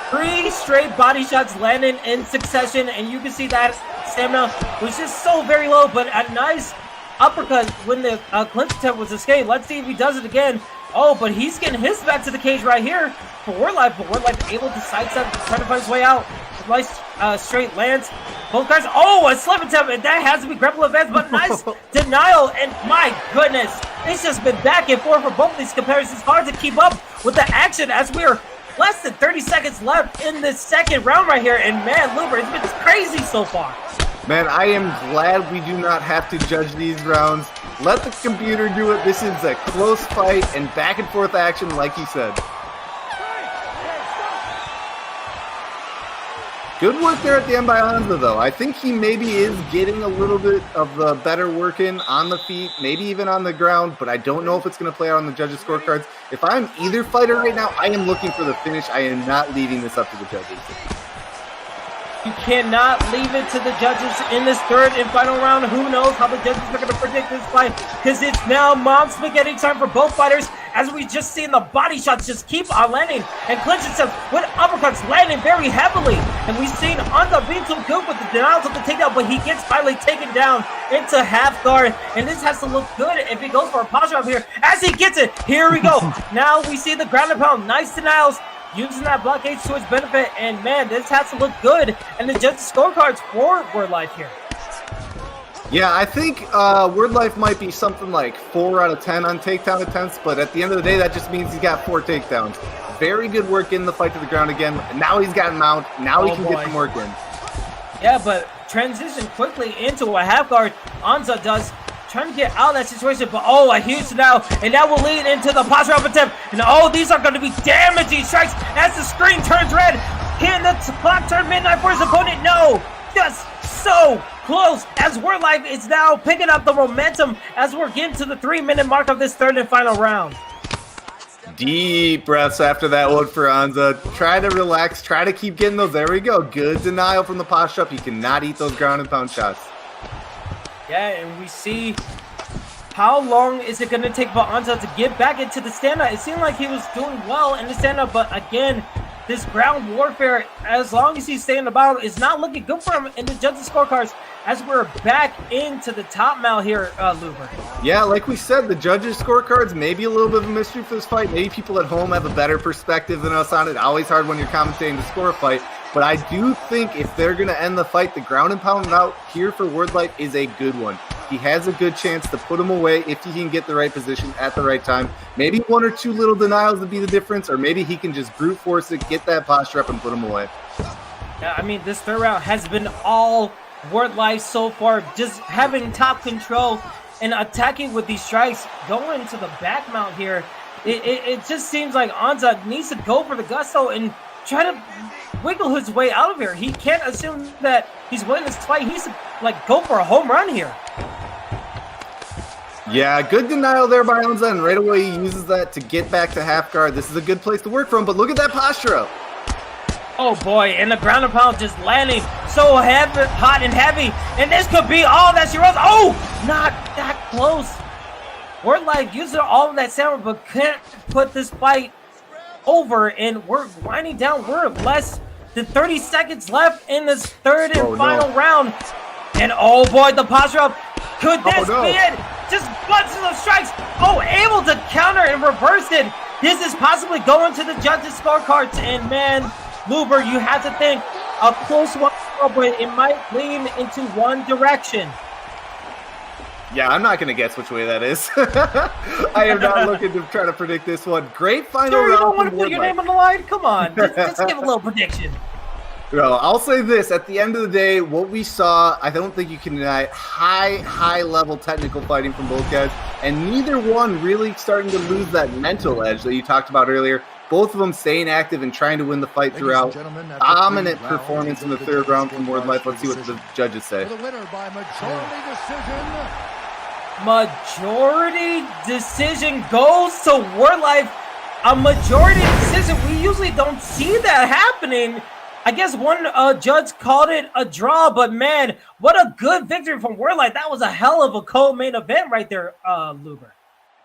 3 straight body shots landing in succession, and you can see that stamina was just so very low, but a nice uppercut when the clinch attempt was escaped. Let's see if he does it again. Oh, but he's getting his back to the cage right here for Warlife, but Warlife able to sidestep, trying to find his way out. Nice straight lands. Both guys, oh, a slip attempt, and that has to be grapple advance, but nice denial, and my goodness, it's just been back and forth for both of these comparisons. Hard to keep up with the action as we're less than 30 seconds left in this second round right here, and man, Luber, it's been crazy so far. Man, I am glad we do not have to judge these rounds. Let the computer do it. This is a close fight and back and forth action, like you said. Good work there at the end by Anza, though. I think he maybe is getting a little bit of the better work in on the feet, maybe even on the ground, but I don't know if it's going to play out on the judges' scorecards. If I'm either fighter right now, I am looking for the finish. I am not leaving this up to the judges. You cannot leave it to the judges in this third and final round. Who knows how the judges are going to predict this fight, because it's now mom spaghetti time for both fighters, as we just seen the body shots just keep on landing, and clinch itself with uppercuts landing very heavily. And we've seen Anza being so good with the denials of the takedown, but he gets finally taken down into half guard, and this has to look good if he goes for a posture up here. As he gets it, here we go. Now we see the ground and pound, nice denials, using that blockade to its benefit, and man, this has to look good. And the judges' scorecards for Warlife here. Yeah, I think Warlife might be something like 4 out of 10 on takedown attempts, but at the end of the day, that just means he's got 4 takedowns. Very good work in the fight to the ground again. Now he's got a mount. Now he can get some work in. Yeah, but transition quickly into a half guard. Anza does, trying to get out of that situation, but oh, a huge now, and that will lead into the posture up attempt. And oh, these are going to be damaging strikes as the screen turns red. Can the clock turn midnight for his opponent? No, just so close, as Warlife is now picking up the momentum as we're getting to the 3-minute mark of this third and final round. Deep breaths after that one for Anza. Try to relax, try to keep getting those. There we go. Good denial from the posture up. You cannot eat those ground and pound shots. Yeah, and we see how long is it going to take for Anza to get back into the stand-up. It seemed like he was doing well in the stand-up, but again, this ground warfare, as long as he's staying about, is not looking good for him in the judges' scorecards as we're back into the top mount here, Luber. Yeah, like we said, the judges' scorecards may be a little bit of a mystery for this fight. Maybe people at home have a better perspective than us on it. Always hard when you're commentating to score a fight. But I do think if they're going to end the fight, the ground and pound out here for Warlife is a good one. He has a good chance to put him away if he can get the right position at the right time. Maybe 1 or 2 little denials would be the difference, or maybe he can just brute force it, get that posture up, and put him away. Yeah, I mean, this third round has been all Warlife so far, just having top control and attacking with these strikes, going to the back mount here. It just seems like Anza needs to go for the gusto and try to wiggle his way out of here. He can't assume that he's winning this fight. He needs to go for a home run here. Yeah, good denial there by Anza, and right away he uses that to get back to half guard. This is a good place to work from, but look at that posture up. Oh boy, and the ground and pound just landing so heavy, hot and heavy, and this could be all that she runs. Oh, not that close. Warlife using all of that sound, but can't put this fight over, and we're winding down. We're less than 30 seconds left in this third and final round. And oh boy, the posture up. Could this be it? Just bunches of strikes. Oh, able to counter and reverse it. This is possibly going to the judges' scorecards. And man, Luber, you have to think a close one, but it might lean into one direction. Yeah, I'm not going to guess which way that is. I am not looking to try to predict this one. Great final Sure, round. you don't want to put your name on the line? Come on, just give a little prediction. No, I'll say this. At the end of the day, what we saw, I don't think you can deny high-level technical fighting from both guys, and neither one really starting to lose that mental edge that you talked about earlier. Both of them staying active and trying to win the fight throughout. Dominant performance in the third round from Warlife. Let's see what the judges say. The winner by majority decision. Majority decision goes to Warlife. A majority decision. We usually don't see that happening. I guess one judge called it a draw, but man, what a good victory from Warlife. That was a hell of a co-main event right there, Luber.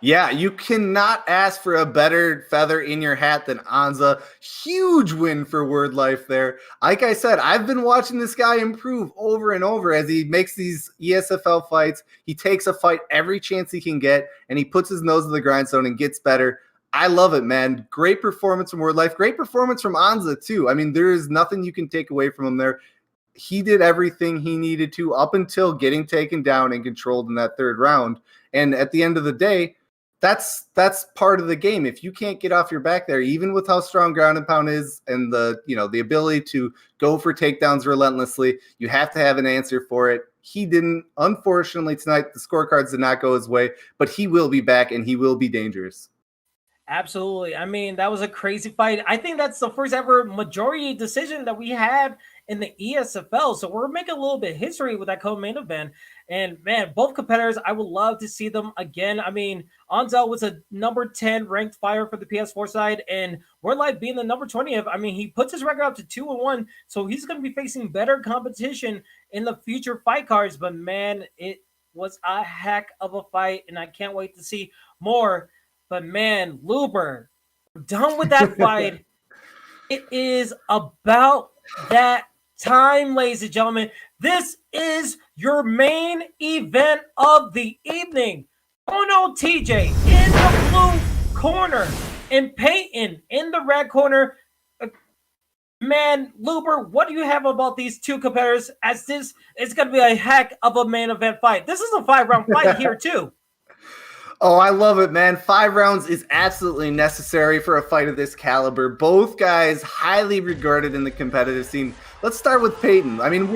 Yeah, you cannot ask for a better feather in your hat than Anza. Huge win for Warlife there. Like I said, I've been watching this guy improve over and over as he makes these ESFL fights. He takes a fight every chance he can get, and he puts his nose to the grindstone and gets better. I love it, man. Great performance from Warlife. Great performance from Anza, too. I mean, there is nothing you can take away from him there. He did everything he needed to up until getting taken down and controlled in that third round. And at the end of the day, that's part of the game. If you can't get off your back there, even with how strong ground and pound is and the ability to go for takedowns relentlessly, you have to have an answer for it. He didn't. Unfortunately, tonight, the scorecards did not go his way, but he will be back and he will be dangerous. Absolutely. I mean, that was a crazy fight. I think that's the first ever majority decision that we had in the ESFL. So we're making a little bit of history with that co-main event. And man, both competitors, I would love to see them again. I mean, Anza was a number 10 ranked fighter for the PS4 side, and Warlife being the number 20th. I mean, he puts his record up to 2-1, so he's going to be facing better competition in the future fight cards. But man, it was a heck of a fight, and I can't wait to see more. But man, Luber, we're done with that fight. It is about that time, ladies and gentlemen. This is your main event of the evening. DonoTJ in the blue corner and Peyton in the red corner. Man, Luber, what do you have about these two competitors, as this is going to be a heck of a main event fight? This is a 5-round fight here too. Oh, I love it, man. 5 rounds is absolutely necessary for a fight of this caliber. Both guys highly regarded in the competitive scene. Let's start with Peyton. I mean,